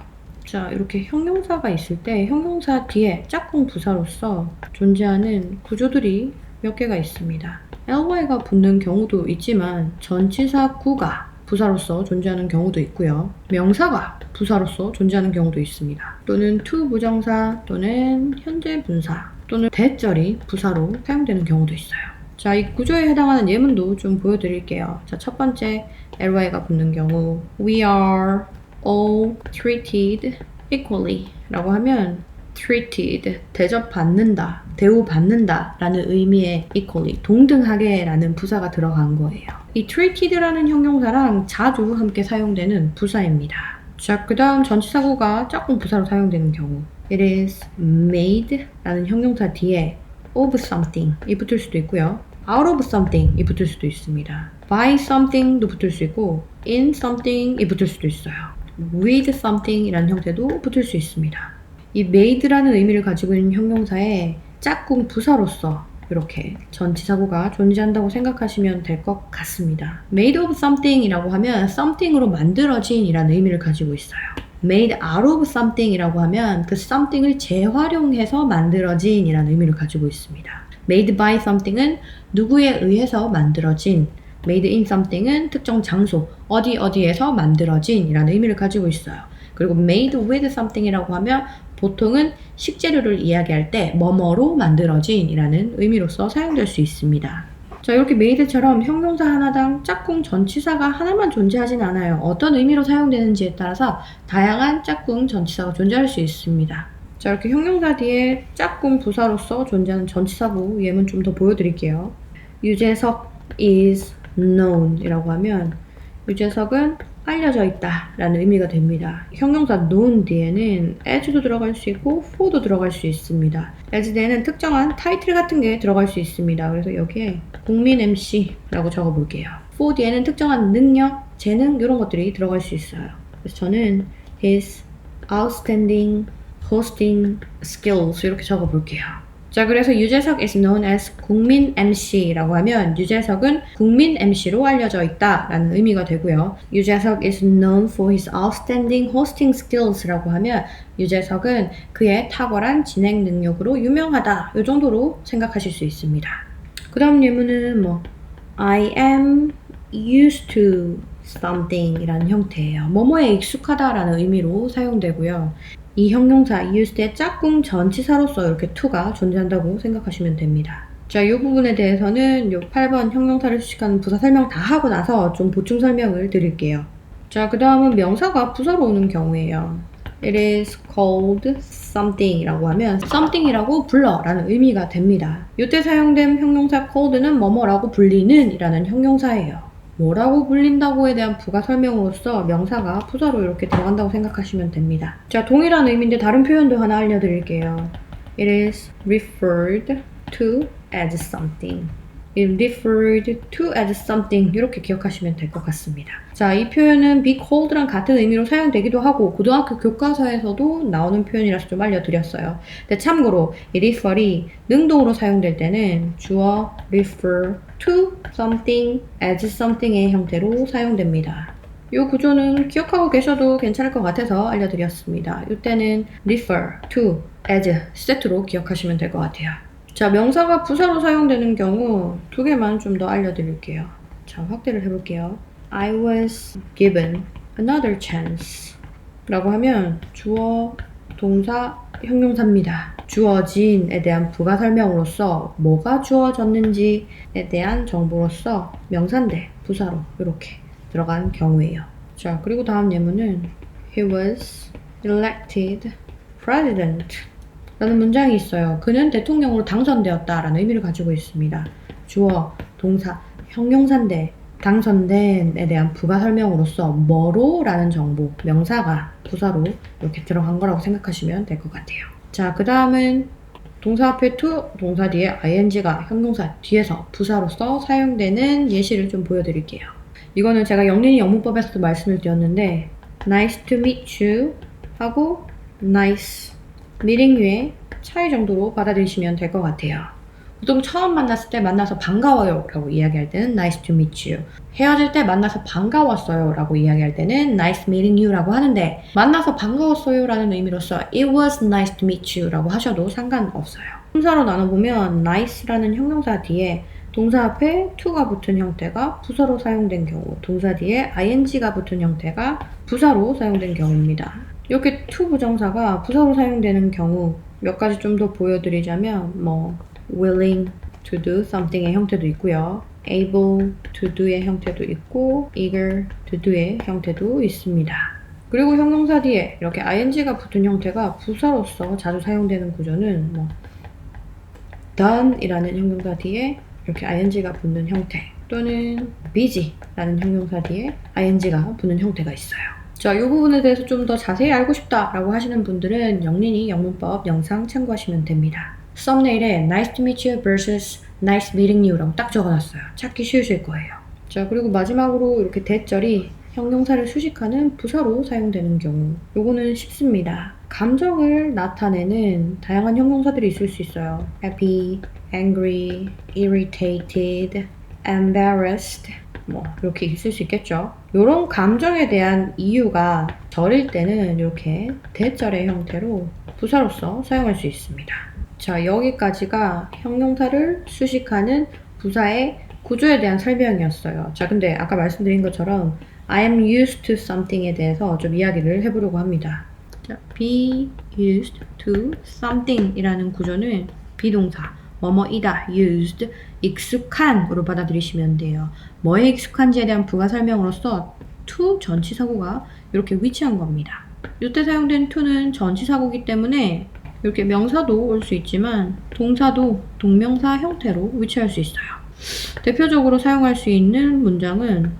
자, 이렇게 형용사가 있을 때 형용사 뒤에 짝꿍 부사로서 존재하는 구조들이 몇 개가 있습니다. ly가 붙는 경우도 있지만 전치사 구가 부사로서 존재하는 경우도 있고요. 명사가 부사로서 존재하는 경우도 있습니다. 또는 to 부정사 또는 현재 분사 또는 대절이 부사로 사용되는 경우도 있어요. 자, 이 구조에 해당하는 예문도 좀 보여드릴게요. 자, 첫 번째 ly가 붙는 경우 We are all treated equally 라고 하면 treated, 대접받는다, 대우받는다 라는 의미의 equally, 동등하게 라는 부사가 들어간 거예요. 이 treated라는 형용사랑 자주 함께 사용되는 부사입니다. 자, 그 다음 전치사구가 짝꿍 부사로 사용되는 경우 It is made 라는 형용사 뒤에 of something 이 붙을 수도 있고요. out of something 이 붙을 수도 있습니다. by something도 붙을 수 있고 in something 이 붙을 수도 있어요. with something 이라는 형태도 붙을 수 있습니다. 이 made라는 의미를 가지고 있는 형용사에 짝꿍 부사로서 이렇게 전치사구가 존재한다고 생각하시면 될 것 같습니다. made of something 이라고 하면 something으로 만들어진 이라는 의미를 가지고 있어요. made out of something 이라고 하면 그 something을 재활용해서 만들어진 이라는 의미를 가지고 있습니다. made by something은 누구에 의해서 만들어진, made in something은 특정 장소, 어디에서 만들어진 이라는 의미를 가지고 있어요. 그리고 made with something 이라고 하면 보통은 식재료를 이야기할 때 뭐뭐로 만들어진 이라는 의미로서 사용될 수 있습니다. 자, 이렇게 made처럼 형용사 하나당 짝꿍 전치사가 하나만 존재하진 않아요. 어떤 의미로 사용되는지에 따라서 다양한 짝꿍 전치사가 존재할 수 있습니다. 자, 이렇게 형용사 뒤에 짝꿍 부사로서 존재하는 전치사구 예문 좀 더 보여드릴게요. 유재석 is known 이라고 하면 유재석은 알려져 있다 라는 의미가 됩니다. 형용사 known 뒤에는 as도 들어갈 수 있고 for도 들어갈 수 있습니다. as 뒤에는 특정한 타이틀 같은 게 들어갈 수 있습니다. 그래서 여기에 국민 MC라고 적어볼게요. for 뒤에는 특정한 능력, 재능 이런 것들이 들어갈 수 있어요. 그래서 저는 his outstanding hosting skills 이렇게 적어볼게요. 자, 그래서 유재석 is known as 국민 MC라고 하면 유재석은 국민 MC로 알려져 있다 라는 의미가 되고요. 유재석 is known for his outstanding hosting skills라고 하면 유재석은 그의 탁월한 진행 능력으로 유명하다 이 정도로 생각하실 수 있습니다. 그 다음 예문은 I am used to something 이라는 형태예요. 뭐뭐에 익숙하다 라는 의미로 사용되고요. 이 형용사 used의 짝꿍 전치사로서 이렇게 to가 존재한다고 생각하시면 됩니다. 자, 이 부분에 대해서는 이 8번 형용사를 수식하는 부사 설명 다 하고 나서 좀 보충 설명을 드릴게요. 자, 그 다음은 명사가 부사로 오는 경우예요. It is called something 이라고 하면 something 이라고 불러 라는 의미가 됩니다. 이때 사용된 형용사 called는 뭐뭐라고 불리는 이라는 형용사예요. 뭐라고 불린다고에 대한 부가 설명으로서 명사가 부사로 이렇게 들어간다고 생각하시면 됩니다. 자, 동일한 의미인데 다른 표현도 하나 알려드릴게요. It is referred to as something. it referred to as something 이렇게 기억하시면 될 것 같습니다. 자, 이 표현은 be cold랑 같은 의미로 사용되기도 하고 고등학교 교과서에서도 나오는 표현이라서 좀 알려드렸어요. 근데 참고로 이 refer이 능동으로 사용될 때는 주어 refer to something as something의 형태로 사용됩니다. 이 구조는 기억하고 계셔도 괜찮을 것 같아서 알려드렸습니다. 이때는 refer to as 세트로 기억하시면 될 것 같아요. 자, 명사가 부사로 사용되는 경우 두 개만 좀 더 알려드릴게요. 자, 확대를 해볼게요. I was given another chance 라고 하면 주어, 동사, 형용사입니다. 주어진에 대한 부가 설명으로서 뭐가 주어졌는지에 대한 정보로서 명사인데 부사로 이렇게 들어간 경우예요. 자, 그리고 다음 예문은 He was elected president 라는 문장이 있어요. 그는 대통령으로 당선되었다 라는 의미를 가지고 있습니다. 주어, 동사, 형용사인데 당선된에 대한 부가 설명으로서 뭐로 라는 정보, 명사가 부사로 이렇게 들어간 거라고 생각하시면 될 것 같아요. 자, 그 다음은 동사 앞에 to, 동사 뒤에 ing가 형용사 뒤에서 부사로서 사용되는 예시를 좀 보여드릴게요. 이거는 제가 영린이 영문법에서도 말씀을 드렸는데 nice to meet you 하고 nice meeting you의 차이 정도로 받아들이시면 될 것 같아요. 보통 처음 만났을 때 만나서 반가워요 라고 이야기할 때는 nice to meet you, 헤어질 때 만나서 반가웠어요 라고 이야기할 때는 nice meeting you 라고 하는데 만나서 반가웠어요 라는 의미로서 it was nice to meet you 라고 하셔도 상관없어요. 품사로 나눠보면 nice라는 형용사 뒤에 동사 앞에 to가 붙은 형태가 부사로 사용된 경우, 동사 뒤에 ing가 붙은 형태가 부사로 사용된 경우입니다. 이렇게 to 부정사가 부사로 사용되는 경우 몇 가지 좀 더 보여드리자면 willing to do something의 형태도 있고요. able to do의 형태도 있고 eager to do의 형태도 있습니다. 그리고 형용사 뒤에 이렇게 ing가 붙은 형태가 부사로서 자주 사용되는 구조는 done이라는 형용사 뒤에 이렇게 ing가 붙는 형태 또는 busy라는 형용사 뒤에 ing가 붙는 형태가 있어요. 자, 이 부분에 대해서 좀 더 자세히 알고 싶다라고 하시는 분들은 영린이 영문법 영상 참고하시면 됩니다. 썸네일에 nice to meet you vs nice meeting you 라고 딱 적어놨어요. 찾기 쉬우실 거예요. 자, 그리고 마지막으로 이렇게 대절이 형용사를 수식하는 부사로 사용되는 경우 요거는 쉽습니다. 감정을 나타내는 다양한 형용사들이 있을 수 있어요. happy, angry, irritated, embarrassed 이렇게 있을 수 있겠죠. 이런 감정에 대한 이유가 절일 때는 이렇게 대절의 형태로 부사로서 사용할 수 있습니다. 자, 여기까지가 형용사를 수식하는 부사의 구조에 대한 설명이었어요. 자, 근데 아까 말씀드린 것처럼 I am used to something에 대해서 좀 이야기를 해보려고 합니다. 자, be used to something 이라는 구조는 비동사 뭐뭐이다, used, 익숙한으로 받아들이시면 돼요. 뭐에 익숙한지에 대한 부가 설명으로서 to 전치사구가 이렇게 위치한 겁니다. 이때 사용된 to는 전치사구이기 때문에 이렇게 명사도 올 수 있지만 동사도 동명사 형태로 위치할 수 있어요. 대표적으로 사용할 수 있는 문장은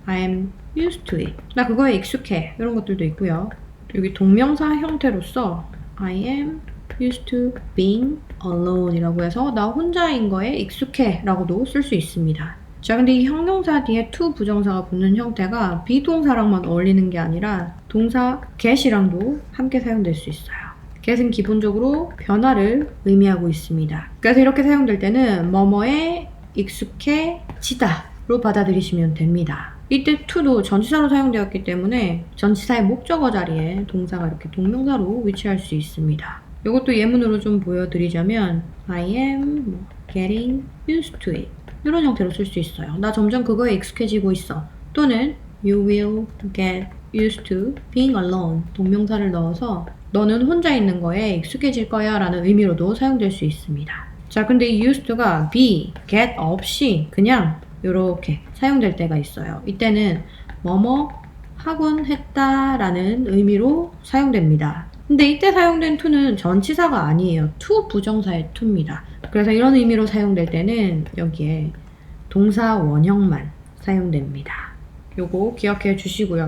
I am used to it, 나 그거에 익숙해 이런 것들도 있고요. 여기 동명사 형태로서 I am used to being alone 이라고 해서 나 혼자인 거에 익숙해 라고도 쓸 수 있습니다. 자, 근데 이 형용사 뒤에 to 부정사가 붙는 형태가 비동사랑만 어울리는 게 아니라 동사 get이랑도 함께 사용될 수 있어요. get은 기본적으로 변화를 의미하고 있습니다. 그래서 이렇게 사용될 때는 뭐뭐에 익숙해지다로 받아들이시면 됩니다. 이때 to도 전치사로 사용되었기 때문에 전치사의 목적어 자리에 동사가 이렇게 동명사로 위치할 수 있습니다. 이것도 예문으로 좀 보여드리자면 I am getting used to it 이런 형태로 쓸 수 있어요. 나 점점 그거에 익숙해지고 있어. 또는 You will get used to being alone 동명사를 넣어서 너는 혼자 있는 거에 익숙해질 거야 라는 의미로도 사용될 수 있습니다. 자, 근데 이 used to가 be, get 없이 그냥 이렇게 사용될 때가 있어요. 이때는 뭐뭐 하곤 했다 라는 의미로 사용됩니다. 근데 이때 사용된 to는 전치사가 아니에요. to 부정사의 to입니다. 그래서 이런 의미로 사용될 때는 여기에 동사 원형만 사용됩니다. 요거 기억해 주시고요.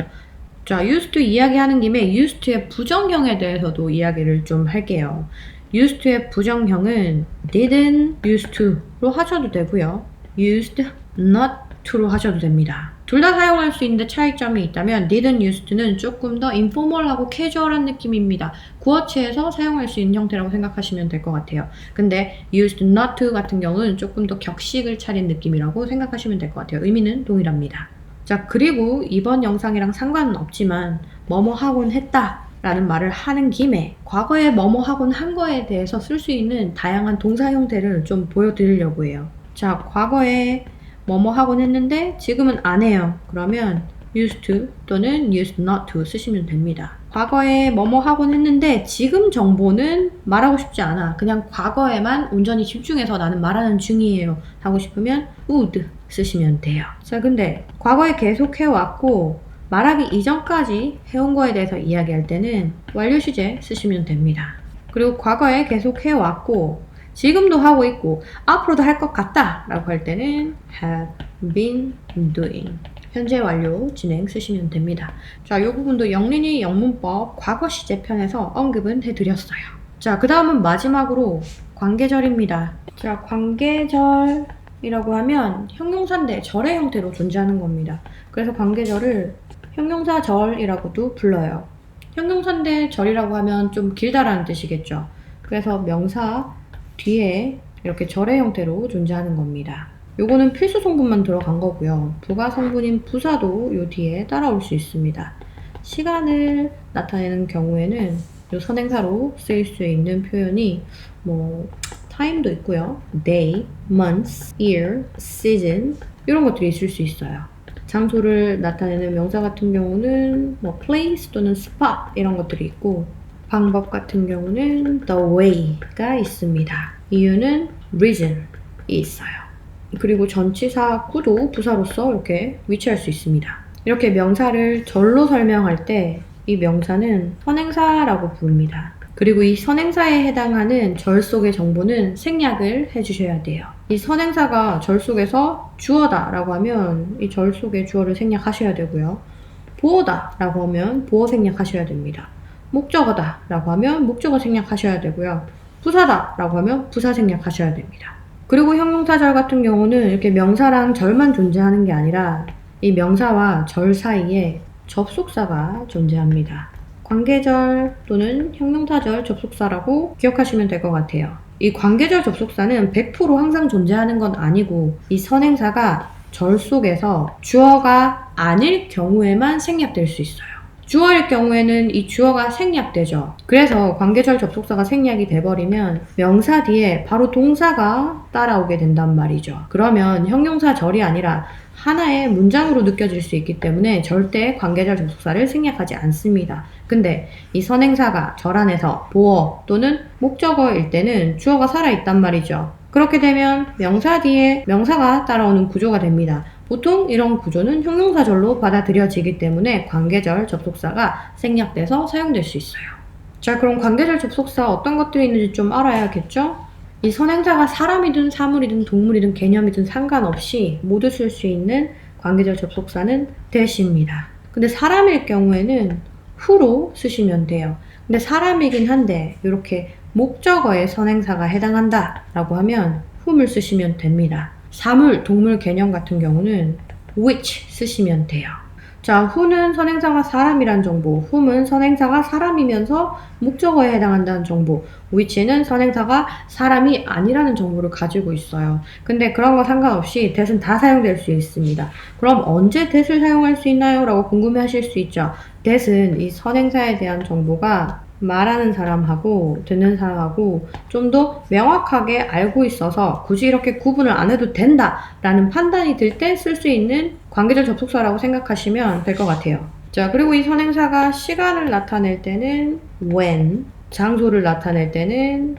자, used to 이야기하는 김에 used to의 부정형에 대해서도 이야기를 좀 할게요. used to의 부정형은 didn't used to로 하셔도 되고요. used not to로 하셔도 됩니다. 둘 다 사용할 수 있는데 차이점이 있다면 didn't used는 조금 더 인포멀하고 캐주얼한 느낌입니다. 구어체에서 사용할 수 있는 형태라고 생각하시면 될 것 같아요. 근데 used not to 같은 경우는 조금 더 격식을 차린 느낌이라고 생각하시면 될 것 같아요. 의미는 동일합니다. 자, 그리고 이번 영상이랑 상관은 없지만 뭐뭐 하곤 했다 라는 말을 하는 김에 과거에 뭐뭐 하곤 한 거에 대해서 쓸 수 있는 다양한 동사 형태를 좀 보여드리려고 해요. 자, 과거에 뭐뭐 하곤 했는데 지금은 안 해요. 그러면 used to 또는 used not to 쓰시면 됩니다. 과거에 뭐뭐 하곤 했는데 지금 정보는 말하고 싶지 않아. 그냥 과거에만 온전히 집중해서 나는 말하는 중이에요. 하고 싶으면 would 쓰시면 돼요. 자, 근데 과거에 계속 해왔고 말하기 이전까지 해온 거에 대해서 이야기할 때는 완료 시제 쓰시면 됩니다. 그리고 과거에 계속 해왔고 지금도 하고 있고 앞으로도 할 것 같다 라고 할 때는 have been doing 현재 완료 진행 쓰시면 됩니다. 자, 이 부분도 영린이 영문법 과거 시제 편에서 언급은 해드렸어요. 자, 그 다음은 마지막으로 관계절입니다. 자, 관계절이라고 하면 형용사인데 절의 형태로 존재하는 겁니다. 그래서 관계절을 형용사절이라고도 불러요. 형용사인데 절이라고 하면 좀 길다라는 뜻이겠죠. 그래서 명사 뒤에 이렇게 절의 형태로 존재하는 겁니다. 요거는 필수 성분만 들어간 거고요. 부가 성분인 부사도 요 뒤에 따라올 수 있습니다. 시간을 나타내는 경우에는 요 선행사로 쓰일 수 있는 표현이 뭐 time도 있고요. day, month, year, season 이런 것들이 있을 수 있어요. 장소를 나타내는 명사 같은 경우는 뭐 place 또는 spot 이런 것들이 있고 방법 같은 경우는 the way가 있습니다. 이유는 reason이 있어요. 그리고 전치사 구도 부사로서 이렇게 위치할 수 있습니다. 이렇게 명사를 절로 설명할 때 이 명사는 선행사라고 부릅니다. 그리고 이 선행사에 해당하는 절 속의 정보는 생략을 해주셔야 돼요. 이 선행사가 절 속에서 주어다 라고 하면 이 절 속의 주어를 생략하셔야 되고요. 보어다 라고 하면 보어 생략하셔야 됩니다. 목적어다 라고 하면 목적어 생략하셔야 되고요. 부사다 라고 하면 부사 생략하셔야 됩니다. 그리고 형용사절 같은 경우는 이렇게 명사랑 절만 존재하는 게 아니라 이 명사와 절 사이에 접속사가 존재합니다. 관계절 또는 형용사절 접속사라고 기억하시면 될 것 같아요. 이 관계절 접속사는 100% 항상 존재하는 건 아니고 이 선행사가 절 속에서 주어가 아닐 경우에만 생략될 수 있어요. 주어일 경우에는 이 주어가 생략되죠. 그래서 관계절 접속사가 생략이 돼버리면 명사 뒤에 바로 동사가 따라오게 된단 말이죠. 그러면 형용사절이 아니라 하나의 문장으로 느껴질 수 있기 때문에 절대 관계절 접속사를 생략하지 않습니다. 근데 이 선행사가 절 안에서 보어 또는 목적어일 때는 주어가 살아있단 말이죠. 그렇게 되면 명사 뒤에 명사가 따라오는 구조가 됩니다. 보통 이런 구조는 형용사절로 받아들여지기 때문에 관계절 접속사가 생략돼서 사용될 수 있어요. 자, 그럼 관계절 접속사 어떤 것들이 있는지 좀 알아야겠죠? 이 선행사가 사람이든 사물이든 동물이든 개념이든 상관없이 모두 쓸 수 있는 관계절 접속사는 that입니다. 근데 사람일 경우에는 who로 쓰시면 돼요. 근데 사람이긴 한데 이렇게 목적어의 선행사가 해당한다 라고 하면 whom을 쓰시면 됩니다. 사물, 동물 개념 같은 경우는 which 쓰시면 돼요. 자, who는 선행사가 사람이란 정보, whom은 선행사가 사람이면서 목적어에 해당한다는 정보, which는 선행사가 사람이 아니라는 정보를 가지고 있어요. 근데 그런 거 상관없이 that은 다 사용될 수 있습니다. 그럼 언제 that을 사용할 수 있나요? 라고 궁금해 하실 수 있죠. that은 이 선행사에 대한 정보가 말하는 사람하고 듣는 사람하고 좀 더 명확하게 알고 있어서 굳이 이렇게 구분을 안 해도 된다 라는 판단이 들 때 쓸 수 있는 관계절 접속사라고 생각하시면 될 것 같아요. 자, 그리고 이 선행사가 시간을 나타낼 때는 when, 장소를 나타낼 때는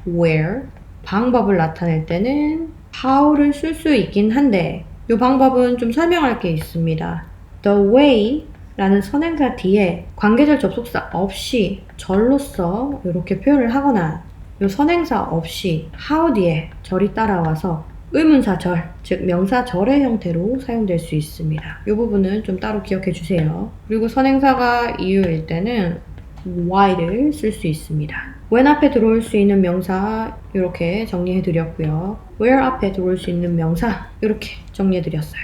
where, 방법을 나타낼 때는 how를 쓸 수 있긴 한데 이 방법은 좀 설명할 게 있습니다. The way 라는 선행사 뒤에 관계절 접속사 없이 절로서 이렇게 표현을 하거나 이 선행사 없이 how 뒤에 절이 따라와서 의문사 절, 즉 명사 절의 형태로 사용될 수 있습니다. 이 부분은 좀 따로 기억해 주세요. 그리고 선행사가 이유일 때는 why를 쓸 수 있습니다. when 앞에 들어올 수 있는 명사 이렇게 정리해 드렸고요. where 앞에 들어올 수 있는 명사 이렇게 정리해 드렸어요.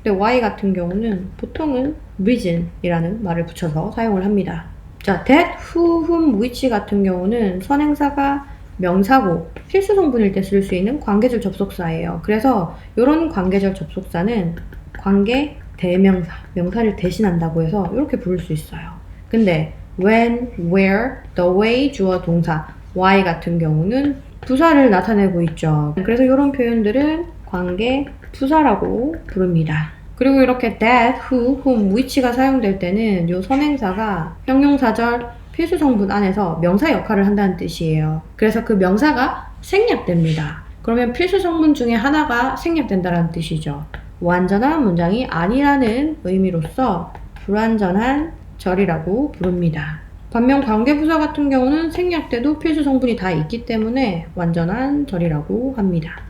근데 why 같은 경우는 보통은 reason이라는 말을 붙여서 사용을 합니다. 자, that, who, whom, which 같은 경우는 선행사가 명사고 필수 성분일 때 쓸 수 있는 관계절 접속사예요. 그래서 이런 관계절 접속사는 관계 대명사, 명사를 대신한다고 해서 이렇게 부를 수 있어요. 근데 when, where, the way, 주어, 동사, why 같은 경우는 부사를 나타내고 있죠. 그래서 이런 표현들은 관계 부사라고 부릅니다. 그리고 이렇게 that, who, whom, which가 사용될 때는 이 선행사가 형용사절 필수 성분 안에서 명사 역할을 한다는 뜻이에요. 그래서 그 명사가 생략됩니다. 그러면 필수 성분 중에 하나가 생략된다는 뜻이죠. 완전한 문장이 아니라는 의미로서 불완전한 절이라고 부릅니다. 반면 관계부사 같은 경우는 생략돼도 필수 성분이 다 있기 때문에 완전한 절이라고 합니다.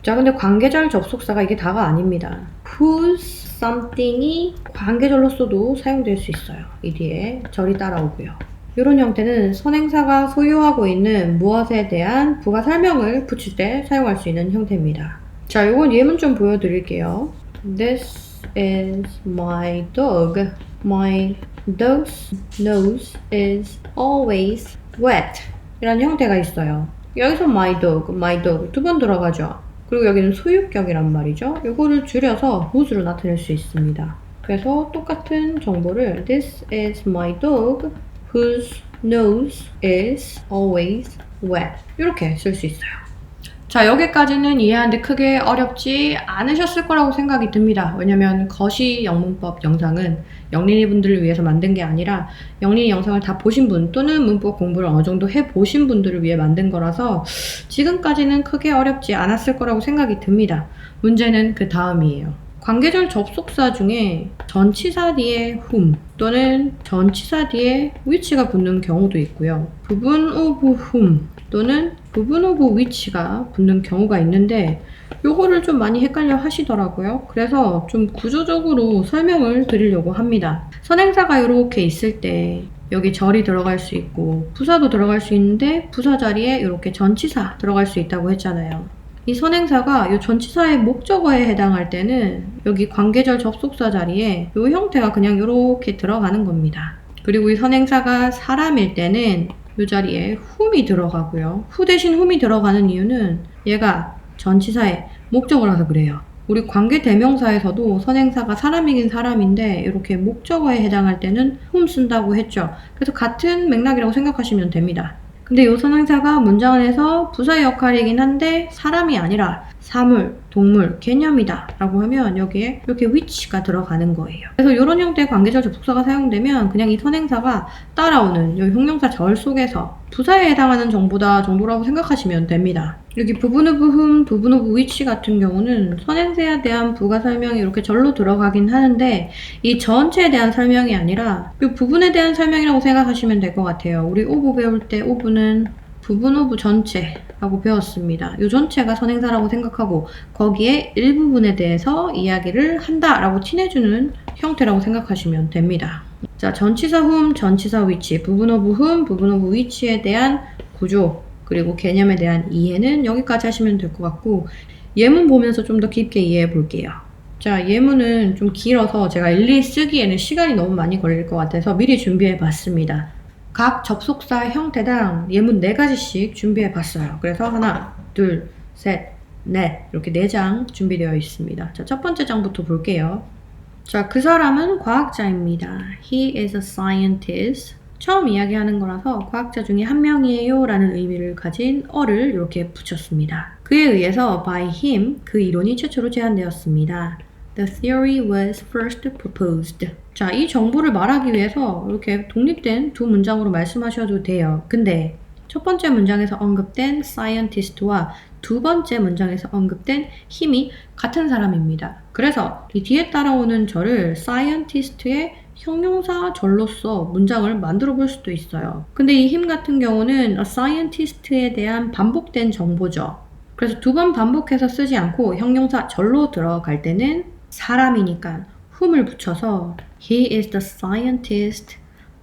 자, 근데 관계절 접속사가 이게 다가 아닙니다. whose something이 관계절로서도 사용될 수 있어요. 이 뒤에 절이 따라오고요. 이런 형태는 선행사가 소유하고 있는 무엇에 대한 부가 설명을 붙일 때 사용할 수 있는 형태입니다. 자, 이건 예문 좀 보여드릴게요. This is my dog. My dog's nose is always wet. 이라는 형태가 있어요. 여기서 my dog 두 번 들어가죠. 그리고 여기는 소유격이란 말이죠. 이거를 줄여서 whose로 나타낼 수 있습니다. 그래서 똑같은 정보를 This is my dog whose nose is always wet. 이렇게 쓸 수 있어요. 자, 여기까지는 이해하는데 크게 어렵지 않으셨을 거라고 생각이 듭니다. 왜냐면 거시 영문법 영상은 영린이 분들을 위해서 만든 게 아니라 영린이 영상을 다 보신 분 또는 문법 공부를 어느 정도 해보신 분들을 위해 만든 거라서 지금까지는 크게 어렵지 않았을 거라고 생각이 듭니다. 문제는 그 다음이에요. 관계절 접속사 중에 전치사 뒤에 whom 또는 전치사 뒤에 which가 붙는 경우도 있고요. 부분 of whom 또는 부분 of which가 붙는 경우가 있는데 요거를 좀 많이 헷갈려 하시더라고요. 그래서 좀 구조적으로 설명을 드리려고 합니다. 선행사가 이렇게 있을 때 여기 절이 들어갈 수 있고 부사도 들어갈 수 있는데 부사 자리에 이렇게 전치사 들어갈 수 있다고 했잖아요. 이 선행사가 이 전치사의 목적어에 해당할 때는 여기 관계절 접속사 자리에 이 형태가 그냥 이렇게 들어가는 겁니다. 그리고 이 선행사가 사람일 때는 이 자리에 whom이 들어가고요. who 대신 whom이 들어가는 이유는 얘가 전치사의 목적어라서 그래요. 우리 관계 대명사에서도 선행사가 사람이긴 사람인데 이렇게 목적어에 해당할 때는 whom 쓴다고 했죠. 그래서 같은 맥락이라고 생각하시면 됩니다. 근데 이 선행사가 문장 안에서 부사의 역할이긴 한데 사람이 아니라 사물, 동물, 개념이다 라고 하면 여기에 이렇게 which가 들어가는 거예요. 그래서 이런 형태의 관계절 접속사가 사용되면 그냥 이 선행사가 따라오는 이 형용사 절 속에서 부사에 해당하는 정보다 정도라고 생각하시면 됩니다. 여기 부분 of whom, 부분 of which 같은 경우는 선행사에 대한 부가 설명이 이렇게 절로 들어가긴 하는데 이 전체에 대한 설명이 아니라 이 부분에 대한 설명이라고 생각하시면 될 것 같아요. 우리 of 배울 때 of는 부분 of 전체라고 배웠습니다. 이 전체가 선행사라고 생각하고 거기에 일부분에 대해서 이야기를 한다라고 칭해주는 형태라고 생각하시면 됩니다. 자, 전치사 whom, 전치사 which, 부분 of whom, 부분 of which에 대한 구조 그리고 개념에 대한 이해는 여기까지 하시면 될 것 같고 예문 보면서 좀 더 깊게 이해해 볼게요. 자, 예문은 좀 길어서 제가 일일이 쓰기에는 시간이 너무 많이 걸릴 것 같아서 미리 준비해 봤습니다. 각 접속사 형태당 예문 4가지씩 준비해 봤어요. 그래서 하나, 둘, 셋, 넷 이렇게 4장 준비되어 있습니다. 자, 첫 번째 장부터 볼게요. 자, 그 사람은 과학자입니다. He is a scientist. 처음 이야기하는 거라서 과학자 중에 한 명이에요 라는 의미를 가진 어를 이렇게 붙였습니다. 그에 의해서 by him 그 이론이 최초로 제안되었습니다. The theory was first proposed. 자, 이 정보를 말하기 위해서 이렇게 독립된 두 문장으로 말씀하셔도 돼요. 근데 첫 번째 문장에서 언급된 scientist와 두 번째 문장에서 언급된 him이 같은 사람입니다. 그래서 이 뒤에 따라오는 절을 scientist의 형용사 절로서 문장을 만들어 볼 수도 있어요. 근데 이 him 같은 경우는 a scientist에 대한 반복된 정보죠. 그래서 두 번 반복해서 쓰지 않고 형용사 절로 들어갈 때는 사람이니까 whom을 붙여서 He is the scientist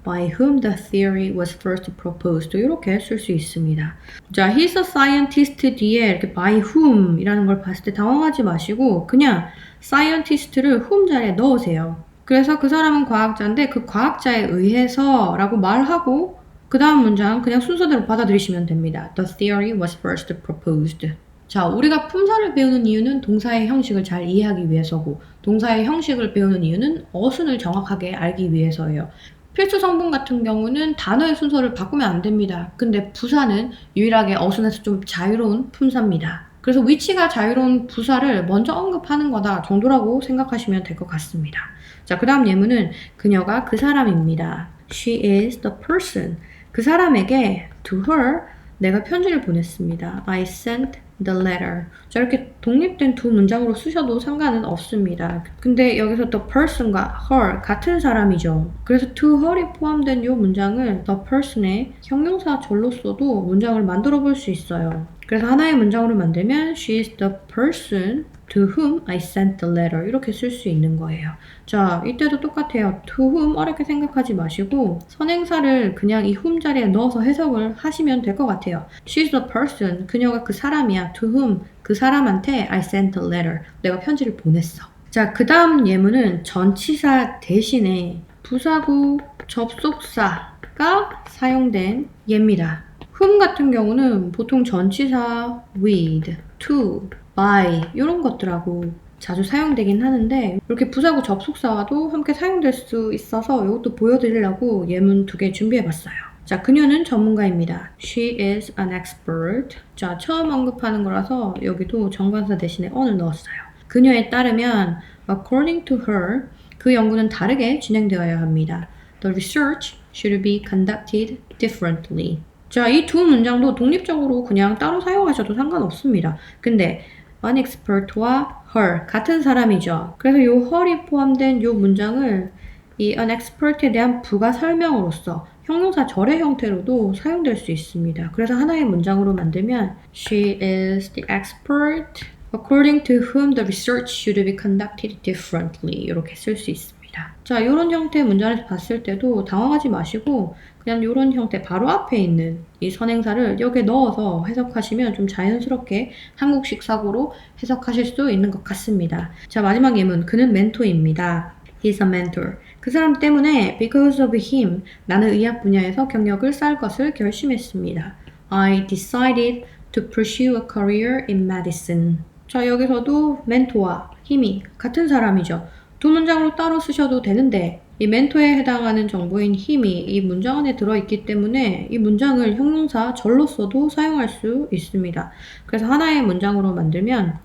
by whom the theory was first proposed. 이렇게 쓸 수 있습니다. 자, he's a scientist 뒤에 이렇게 by whom 이라는 걸 봤을 때 당황하지 마시고 그냥 scientist를 whom 자리에 넣으세요. 그래서 그 사람은 과학자인데 그 과학자에 의해서 라고 말하고 그 다음 문장 그냥 순서대로 받아들이시면 됩니다. The theory was first proposed. 자, 우리가 품사를 배우는 이유는 동사의 형식을 잘 이해하기 위해서고 동사의 형식을 배우는 이유는 어순을 정확하게 알기 위해서예요. 필수 성분 같은 경우는 단어의 순서를 바꾸면 안 됩니다. 근데 부사는 유일하게 어순에서 좀 자유로운 품사입니다. 그래서 위치가 자유로운 부사를 먼저 언급하는 거다 정도라고 생각하시면 될 것 같습니다. 자, 그 다음 예문은 그녀가 그 사람입니다. She is the person. 그 사람에게 to her 내가 편지를 보냈습니다. I sent the letter. 자, 이렇게 독립된 두 문장으로 쓰셔도 상관은 없습니다. 근데 여기서 the person과 her 같은 사람이죠. 그래서 to her이 포함된 이 문장을 the person의 형용사 절로 써도 문장을 만들어 볼 수 있어요. 그래서 하나의 문장으로 만들면 she is the person to whom I sent the letter 이렇게 쓸 수 있는 거예요. 자, 이때도 똑같아요. to whom 어렵게 생각하지 마시고 선행사를 그냥 이 whom 자리에 넣어서 해석을 하시면 될 것 같아요. She's the person, 그녀가 그 사람이야. to whom, 그 사람한테 I sent a letter, 내가 편지를 보냈어. 자, 그 다음 예문은 전치사 대신에 부사구 접속사가 사용된 예입니다. whom 같은 경우는 보통 전치사 with, to, by 이런 것들하고 자주 사용되긴 하는데 이렇게 부사구 접속사와도 함께 사용될 수 있어서 이것도 보여드리려고 예문 2개 준비해봤어요. 자, 그녀는 전문가입니다. She is an expert. 자, 처음 언급하는 거라서 여기도 정관사 대신에 on을 넣었어요. 그녀에 따르면 according to her 그 연구는 다르게 진행되어야 합니다. The research should be conducted differently. 자, 이 두 문장도 독립적으로 그냥 따로 사용하셔도 상관없습니다. 근데 an expert와 her 같은 사람이죠. 그래서 이 her이 포함된 이 문장을 이 an expert에 대한 부가 설명으로서 형용사 절의 형태로도 사용될 수 있습니다. 그래서 하나의 문장으로 만들면 She is the expert according to whom the research should be conducted differently 이렇게 쓸 수 있습니다. 자, 이런 형태의 문장을 봤을 때도 당황하지 마시고 그냥 이런 형태 바로 앞에 있는 이 선행사를 여기에 넣어서 해석하시면 좀 자연스럽게 한국식 사고로 해석하실 수 있는 것 같습니다. 자, 마지막 예문. 그는 멘토입니다. He's a mentor. 그 사람 때문에 because of him 나는 의학 분야에서 경력을 쌓을 것을 결심했습니다. I decided to pursue a career in medicine. 자, 여기서도 멘토와 힘이 같은 사람이죠. 두 문장으로 따로 쓰셔도 되는데 이 멘토에 해당하는 정보인 힘이 이 문장 안에 들어있기 때문에 이 문장을 형용사 절로서도 사용할 수 있습니다. 그래서 하나의 문장으로 만들면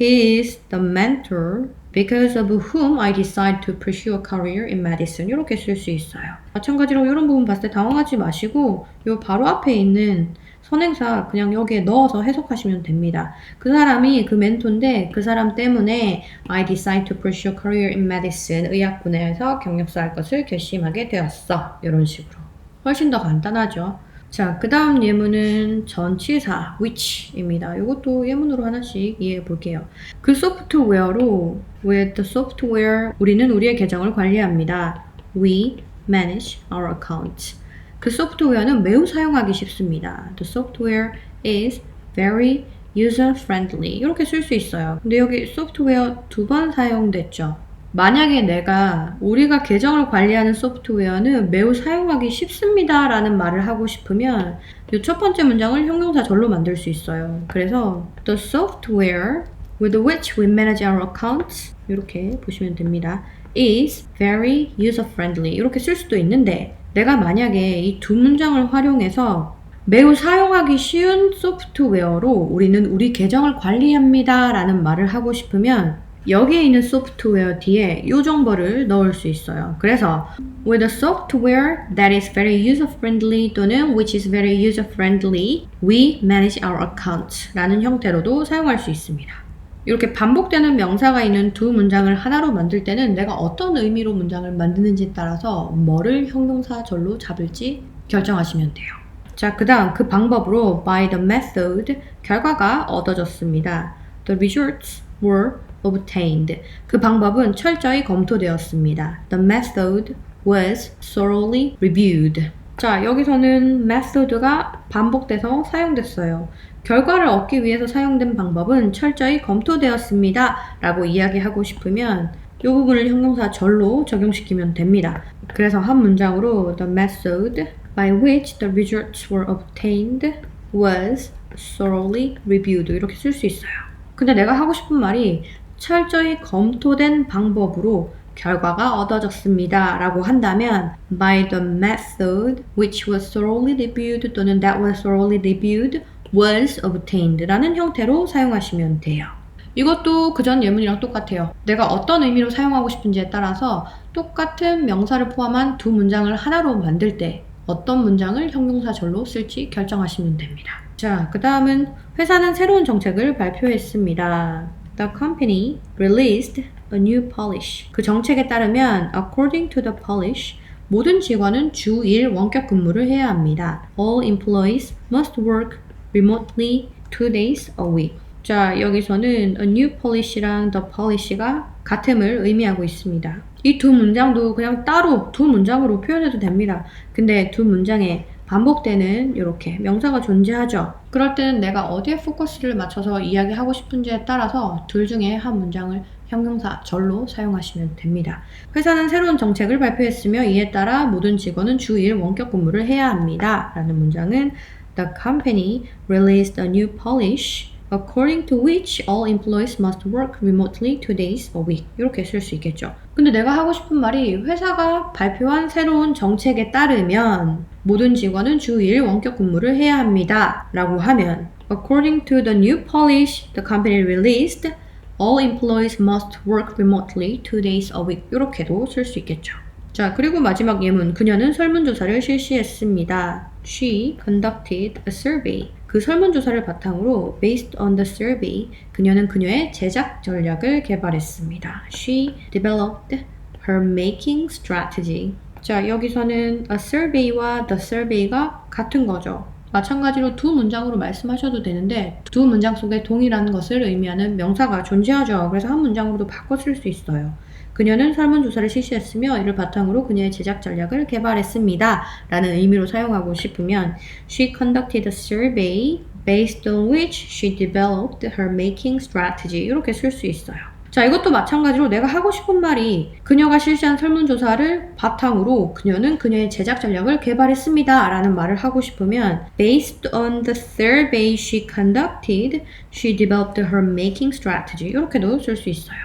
He is the mentor because of whom I decide to pursue a career in medicine 이렇게 쓸 수 있어요. 마찬가지로 이런 부분 봤을 때 당황하지 마시고 이 바로 앞에 있는 선행사 그냥 여기에 넣어서 해석하시면 됩니다. 그 사람이 그 멘토인데 그 사람 때문에 I decide to pursue a career in medicine 의학 분야에서 경력 쌓을 것을 결심하게 되었어. 이런 식으로. 훨씬 더 간단하죠. 자, 그 다음 예문은 전치사 which입니다. 이것도 예문으로 하나씩 이해해 볼게요. 그 소프트웨어로 with the software 우리는 우리의 계정을 관리합니다. We manage our accounts. 그 소프트웨어는 매우 사용하기 쉽습니다. The software is very user-friendly. 이렇게 쓸 수 있어요. 근데 여기 소프트웨어 2번 사용됐죠. 만약에 우리가 계정을 관리하는 소프트웨어는 매우 사용하기 쉽습니다 라는 말을 하고 싶으면 이 첫 번째 문장을 형용사 절로 만들 수 있어요. 그래서 the software with which we manage our accounts 이렇게 보시면 됩니다. is very user-friendly. 이렇게 쓸 수도 있는데 내가 만약에 이 두 문장을 활용해서 매우 사용하기 쉬운 소프트웨어로 우리는 우리 계정을 관리합니다 라는 말을 하고 싶으면 여기에 있는 소프트웨어 뒤에 이 정보를 넣을 수 있어요. 그래서 with a software that is very user-friendly 또는 which is very user-friendly, we manage our accounts 라는 형태로도 사용할 수 있습니다. 이렇게 반복되는 명사가 있는 두 문장을 하나로 만들 때는 내가 어떤 의미로 문장을 만드는지에 따라서 뭐를 형용사 절로 잡을지 결정하시면 돼요. 자, 그 다음 그 방법으로 by the method 결과가 얻어졌습니다. The results were obtained. 그 방법은 철저히 검토되었습니다. The method was thoroughly reviewed. 자, 여기서는 method가 반복돼서 사용됐어요. 결과를 얻기 위해서 사용된 방법은 철저히 검토되었습니다. 라고 이야기하고 싶으면 이 부분을 형용사 절로 적용시키면 됩니다. 그래서 한 문장으로 the method by which the results were obtained was thoroughly reviewed 이렇게 쓸 수 있어요. 근데 내가 하고 싶은 말이 철저히 검토된 방법으로 결과가 얻어졌습니다 라고 한다면 by the method which was thoroughly reviewed 또는 that was thoroughly reviewed was obtained 라는 형태로 사용하시면 돼요. 이것도 그전 예문이랑 똑같아요. 내가 어떤 의미로 사용하고 싶은지에 따라서 똑같은 명사를 포함한 두 문장을 하나로 만들 때 어떤 문장을 형용사절로 쓸지 결정하시면 됩니다. 자, 그 다음은 회사는 새로운 정책을 발표했습니다. The company released a new policy. 그 정책에 따르면 according to the policy 모든 직원은 주 1 원격 근무를 해야 합니다. All employees must work remotely 2 days a week. 자, 여기서는 a new policy랑 the policy가 같음을 의미하고 있습니다. 이 두 문장도 그냥 따로 두 문장으로 표현해도 됩니다. 근데 두 문장에 반복되는 이렇게 명사가 존재하죠. 그럴 때는 내가 어디에 포커스를 맞춰서 이야기하고 싶은지에 따라서 둘 중에 한 문장을 형용사 절로 사용하시면 됩니다. 회사는 새로운 정책을 발표했으며 이에 따라 모든 직원은 주 1 원격 근무를 해야 합니다. 라는 문장은 The company released a new policy according to which all employees must work remotely 2 days a week. 이렇게 쓸 수 있겠죠. 근데 내가 하고 싶은 말이 회사가 발표한 새로운 정책에 따르면 모든 직원은 주 1 원격 근무를 해야 합니다. 라고 하면 according to the new policy the company released all employees must work remotely 2 days a week. 이렇게도 쓸 수 있겠죠. 자, 그리고 마지막 예문. 그녀는 설문조사를 실시했습니다. She conducted a survey. 그 설문조사를 바탕으로 based on the survey, 그녀는 그녀의 제작 전략을 개발했습니다. She developed her making strategy. 자, 여기서는 a survey와 the survey가 같은 거죠. 마찬가지로 두 문장으로 말씀하셔도 되는데 두 문장 속에 동일한 것을 의미하는 명사가 존재하죠. 그래서 한 문장으로도 바꿔 쓸 수 있어요. 그녀는 설문조사를 실시했으며 이를 바탕으로 그녀의 제작 전략을 개발했습니다. 라는 의미로 사용하고 싶으면 She conducted a survey based on which she developed her making strategy 이렇게 쓸 수 있어요. 자, 이것도 마찬가지로 내가 하고 싶은 말이 그녀가 실시한 설문조사를 바탕으로 그녀는 그녀의 제작 전략을 개발했습니다. 라는 말을 하고 싶으면 Based on the survey she conducted, she developed her making strategy 이렇게도 쓸 수 있어요.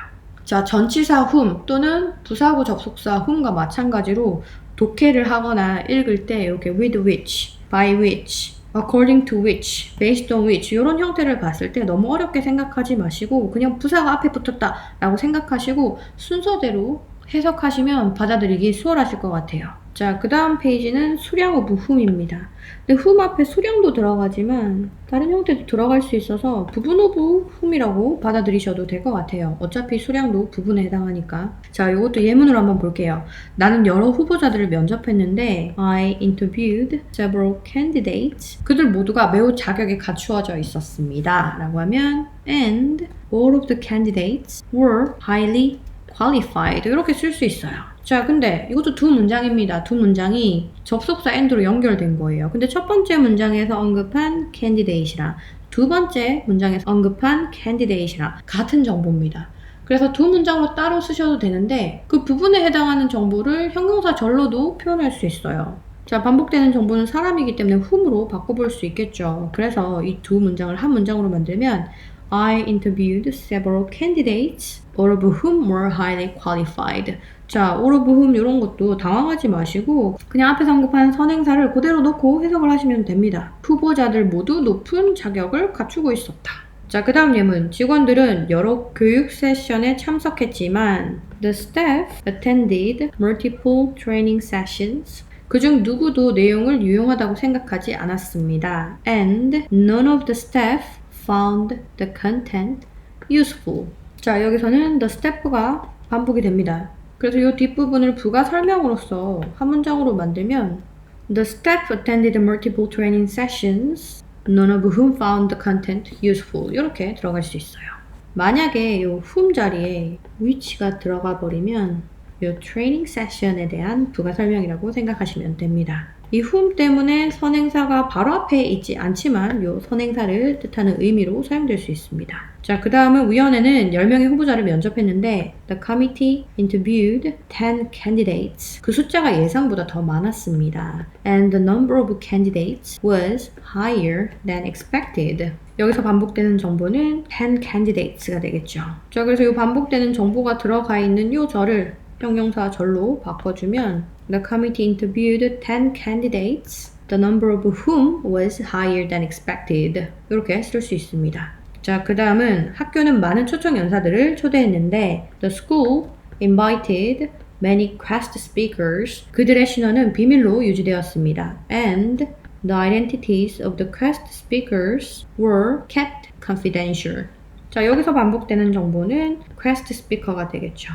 자, 전치사 whom 또는 부사구 접속사 whom과 마찬가지로 독해를 하거나 읽을 때 이렇게 with which, by which, according to which, based on which 이런 형태를 봤을 때 너무 어렵게 생각하지 마시고 그냥 부사가 앞에 붙었다 라고 생각하시고 순서대로 해석하시면 받아들이기 수월하실 것 같아요. 자, 그 다음 페이지는 수량 오브 whom입니다. 근데 whom 앞에 수량도 들어가지만 다른 형태도 들어갈 수 있어서 부분 오브 whom이라고 받아들이셔도 될 것 같아요. 어차피 수량도 부분에 해당하니까. 자, 이것도 예문으로 한번 볼게요. 나는 여러 후보자들을 면접했는데 I interviewed several candidates. 그들 모두가 매우 자격에 갖추어져 있었습니다. 라고 하면 and all of the candidates were highly qualified 이렇게 쓸 수 있어요. 자, 근데 이것도 두 문장입니다. 두 문장이 접속사 and로 연결된 거예요. 근데 첫 번째 문장에서 언급한 candidate이랑 두 번째 문장에서 언급한 candidate이랑 같은 정보입니다. 그래서 두 문장으로 따로 쓰셔도 되는데 그 부분에 해당하는 정보를 형용사 절로도 표현할 수 있어요. 자, 반복되는 정보는 사람이기 때문에 whom으로 바꿔볼 수 있겠죠. 그래서 이 두 문장을 한 문장으로 만들면 I interviewed several candidates, all of whom were highly qualified. 자, all of whom 이런 것도 당황하지 마시고 그냥 앞에서 언급한 선행사를 그대로 넣고 해석을 하시면 됩니다. 후보자들 모두 높은 자격을 갖추고 있었다. 자, 그 다음 예문. 직원들은 여러 교육 세션에 참석했지만 The staff attended multiple training sessions. 그중 누구도 내용을 유용하다고 생각하지 않았습니다. And none of the staff found the content useful. 자, 여기서는 the staff가 반복이 됩니다. 그래서 이 뒷부분을 부가 설명으로서 한 문장으로 만들면 The staff attended multiple training sessions, none of whom found the content useful. 이렇게 들어갈 수 있어요. 만약에 이 whom 자리에 which가 들어가 버리면 이 트레이닝 세션에 대한 부가 설명이라고 생각하시면 됩니다. 이 whom 때문에 선행사가 바로 앞에 있지 않지만 이 선행사를 뜻하는 의미로 사용될 수 있습니다. 자, 그 다음은 위원회는 10명의 후보자를 면접했는데 The committee interviewed 10 candidates. 그 숫자가 예상보다 더 많았습니다. And the number of candidates was higher than expected. 여기서 반복되는 정보는 10 candidates가 되겠죠. 자, 그래서 이 반복되는 정보가 들어가 있는 이 절을 형용사 절로 바꿔주면 The committee interviewed 10 candidates, the number of whom was higher than expected. 이렇게 쓸 수 있습니다. 자, 그 다음은 학교는 많은 초청 연사들을 초대했는데 The school invited many guest speakers. 그들의 신원은 비밀로 유지되었습니다. And the identities of the guest speakers were kept confidential. 자, 여기서 반복되는 정보는 guest speaker가 되겠죠.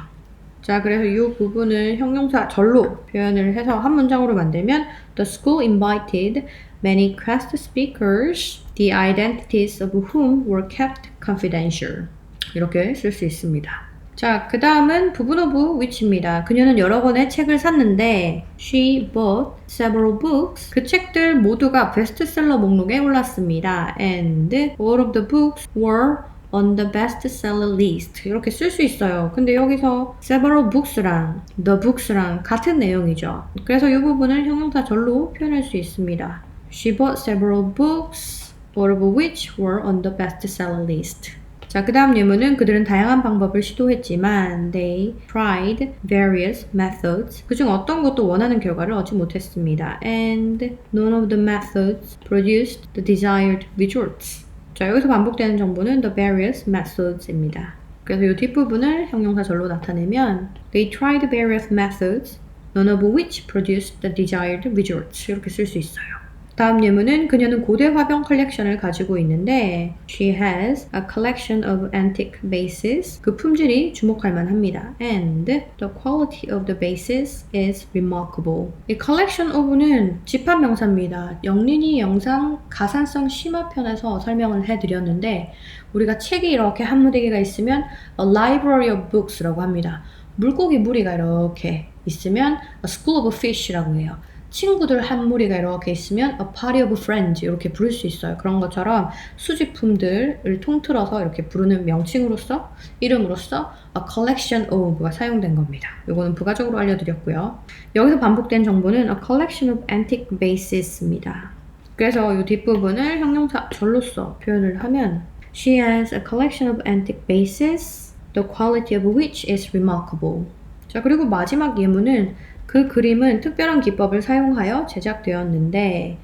자, 그래서 이 부분을 형용사 절로 표현을 해서 한 문장으로 만들면 The school invited many guest speakers, the identities of whom were kept confidential. 이렇게 쓸 수 있습니다. 자, 그 다음은 부분 of which입니다. 그녀는 여러 권의 책을 샀는데 She bought several books. 그 책들 모두가 베스트셀러 목록에 올랐습니다. And all of the books were on the bestseller list. 이렇게 쓸 수 있어요. 근데 여기서 several books랑 the books랑 같은 내용이죠. 그래서 이 부분을 형용사 절로 표현할 수 있습니다. She bought several books, all of which were on the bestseller list. 자, 그 다음 예문은 그들은 다양한 방법을 시도했지만 they tried various methods. 그중 어떤 것도 원하는 결과를 얻지 못했습니다. And none of the methods produced the desired results. 자, 여기서 반복되는 정보는 the various methods입니다. 그래서 이 뒷부분을 형용사 절로 나타내면 They tried various methods, none of which produced the desired results. 이렇게 쓸 수 있어요. 다음 예문은 그녀는 고대 화병 컬렉션을 가지고 있는데 She has a collection of antique vases. 그 품질이 주목할 만합니다. And the quality of the vases is remarkable. 이 collection of는 집합 명사입니다. 영린이 영상 가산성 심화편에서 설명을 해드렸는데 우리가 책이 이렇게 한 무더기가 있으면 a library of books라고 합니다. 물고기 무리가 이렇게 있으면 a school of fish라고 해요. 친구들 한 무리가 이렇게 있으면 a party of friends 이렇게 부를 수 있어요. 그런 것처럼 수집품들을 통틀어서 이렇게 부르는 명칭으로서 이름으로서 a collection of가 사용된 겁니다. 이거는 부가적으로 알려드렸고요. 여기서 반복된 정보는 a collection of antique vases입니다. 그래서 이 뒷부분을 형용사 절로써 표현을 하면 She has a collection of antique vases, the quality of which is remarkable. 자, 그리고 마지막 예문은 그 그림은 특별한 기법을 사용하여 제작되었는데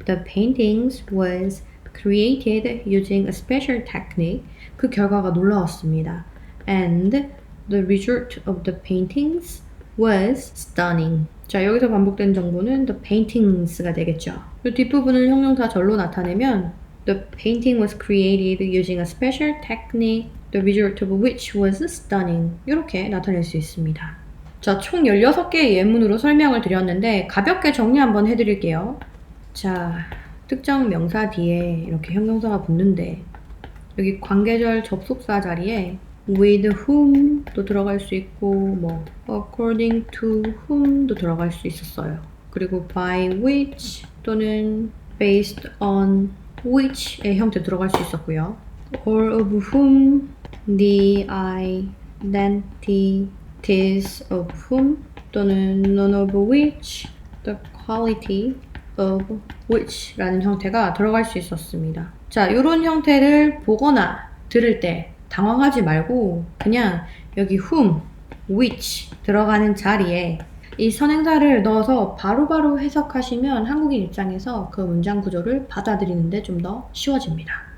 The paintings was created using a special technique. 그 결과가 놀라웠습니다. And the result of the paintings was stunning. 자, 여기서 반복된 정보는 the paintings가 되겠죠. 이 뒷부분을 형용사 절로 나타내면 The painting was created using a special technique, the result of which was stunning. 이렇게 나타낼 수 있습니다. 자, 총 16개의 예문으로 설명을 드렸는데 가볍게 정리 한번 해드릴게요. 자, 특정 명사 뒤에 이렇게 형용사가 붙는데 여기 관계절 접속사 자리에 with whom도 들어갈 수 있고 뭐 according to whom도 들어갈 수 있었어요. 그리고 by which 또는 based on which의 형태 들어갈 수 있었고요. all of whom, the identities of whom 또는 none of which, the quality of which 라는 형태가 들어갈 수 있었습니다. 자, 이런 형태를 보거나 들을 때 당황하지 말고 그냥 여기 whom, which 들어가는 자리에 이 선행사를 넣어서 바로바로 해석하시면 한국인 입장에서 그 문장 구조를 받아들이는데 좀 더 쉬워집니다.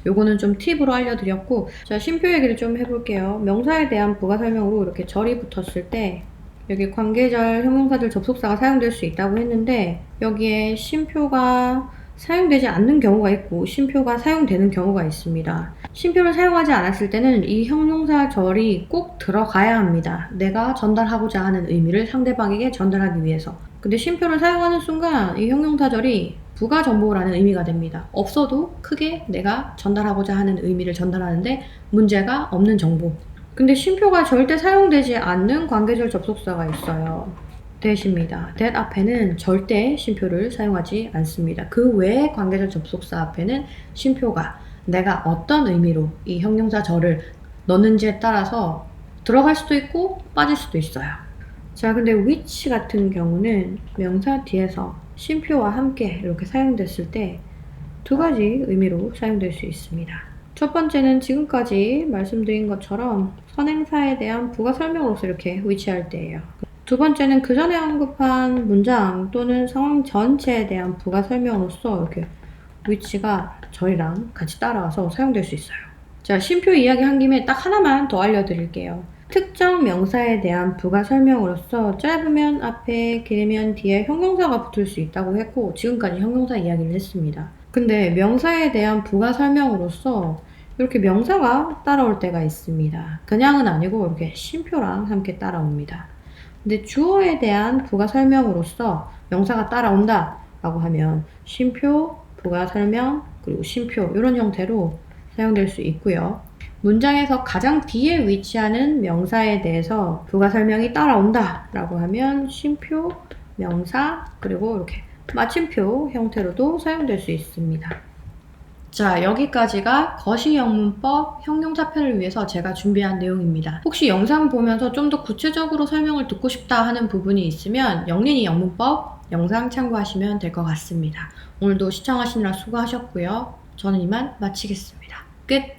요거는 좀 팁으로 알려드렸고, 자, 쉼표 얘기를 좀 해볼게요. 명사에 대한 부가 설명으로 이렇게 절이 붙었을 때 여기 관계절, 형용사절, 접속사가 사용될 수 있다고 했는데 여기에 쉼표가 사용되지 않는 경우가 있고 쉼표가 사용되는 경우가 있습니다. 쉼표를 사용하지 않았을 때는 이 형용사절이 꼭 들어가야 합니다. 내가 전달하고자 하는 의미를 상대방에게 전달하기 위해서. 근데 쉼표를 사용하는 순간 이 형용사절이 부가 정보라는 의미가 됩니다. 없어도 크게 내가 전달하고자 하는 의미를 전달하는데 문제가 없는 정보. 근데 쉼표가 절대 사용되지 않는 관계절 접속사가 있어요. that입니다. that 앞에는 절대 쉼표를 사용하지 않습니다. 그 외의 관계절 접속사 앞에는 쉼표가 내가 어떤 의미로 이 형용사 절을 넣는지에 따라서 들어갈 수도 있고 빠질 수도 있어요. 자, 근데 which 같은 경우는 명사 뒤에서 쉼표와 함께 이렇게 사용됐을 때 두 가지 의미로 사용될 수 있습니다. 첫 번째는 지금까지 말씀드린 것처럼 선행사에 대한 부가 설명으로서 이렇게 which할 때예요. 두 번째는 그 전에 언급한 문장 또는 상황 전체에 대한 부가 설명으로서 이렇게 which가 절이랑 같이 따라와서 사용될 수 있어요. 자, 쉼표 이야기 한 김에 딱 하나만 더 알려드릴게요. 특정 명사에 대한 부가 설명으로서 짧으면 앞에, 길면 뒤에 형용사가 붙을 수 있다고 했고 지금까지 형용사 이야기를 했습니다. 근데 명사에 대한 부가 설명으로서 이렇게 명사가 따라올 때가 있습니다. 그냥은 아니고 이렇게 쉼표랑 함께 따라옵니다. 근데 주어에 대한 부가 설명으로서 명사가 따라온다 라고 하면 쉼표, 부가 설명, 그리고 쉼표 이런 형태로 사용될 수 있고요. 문장에서 가장 뒤에 위치하는 명사에 대해서 부가 설명이 따라온다 라고 하면 쉼표, 명사, 그리고 이렇게 마침표 형태로도 사용될 수 있습니다. 자, 여기까지가 거시영문법 형용사편을 위해서 제가 준비한 내용입니다. 혹시 영상 보면서 좀 더 구체적으로 설명을 듣고 싶다 하는 부분이 있으면 영린이 영문법 영상 참고하시면 될 것 같습니다. 오늘도 시청하시느라 수고하셨고요. 저는 이만 마치겠습니다. 끝!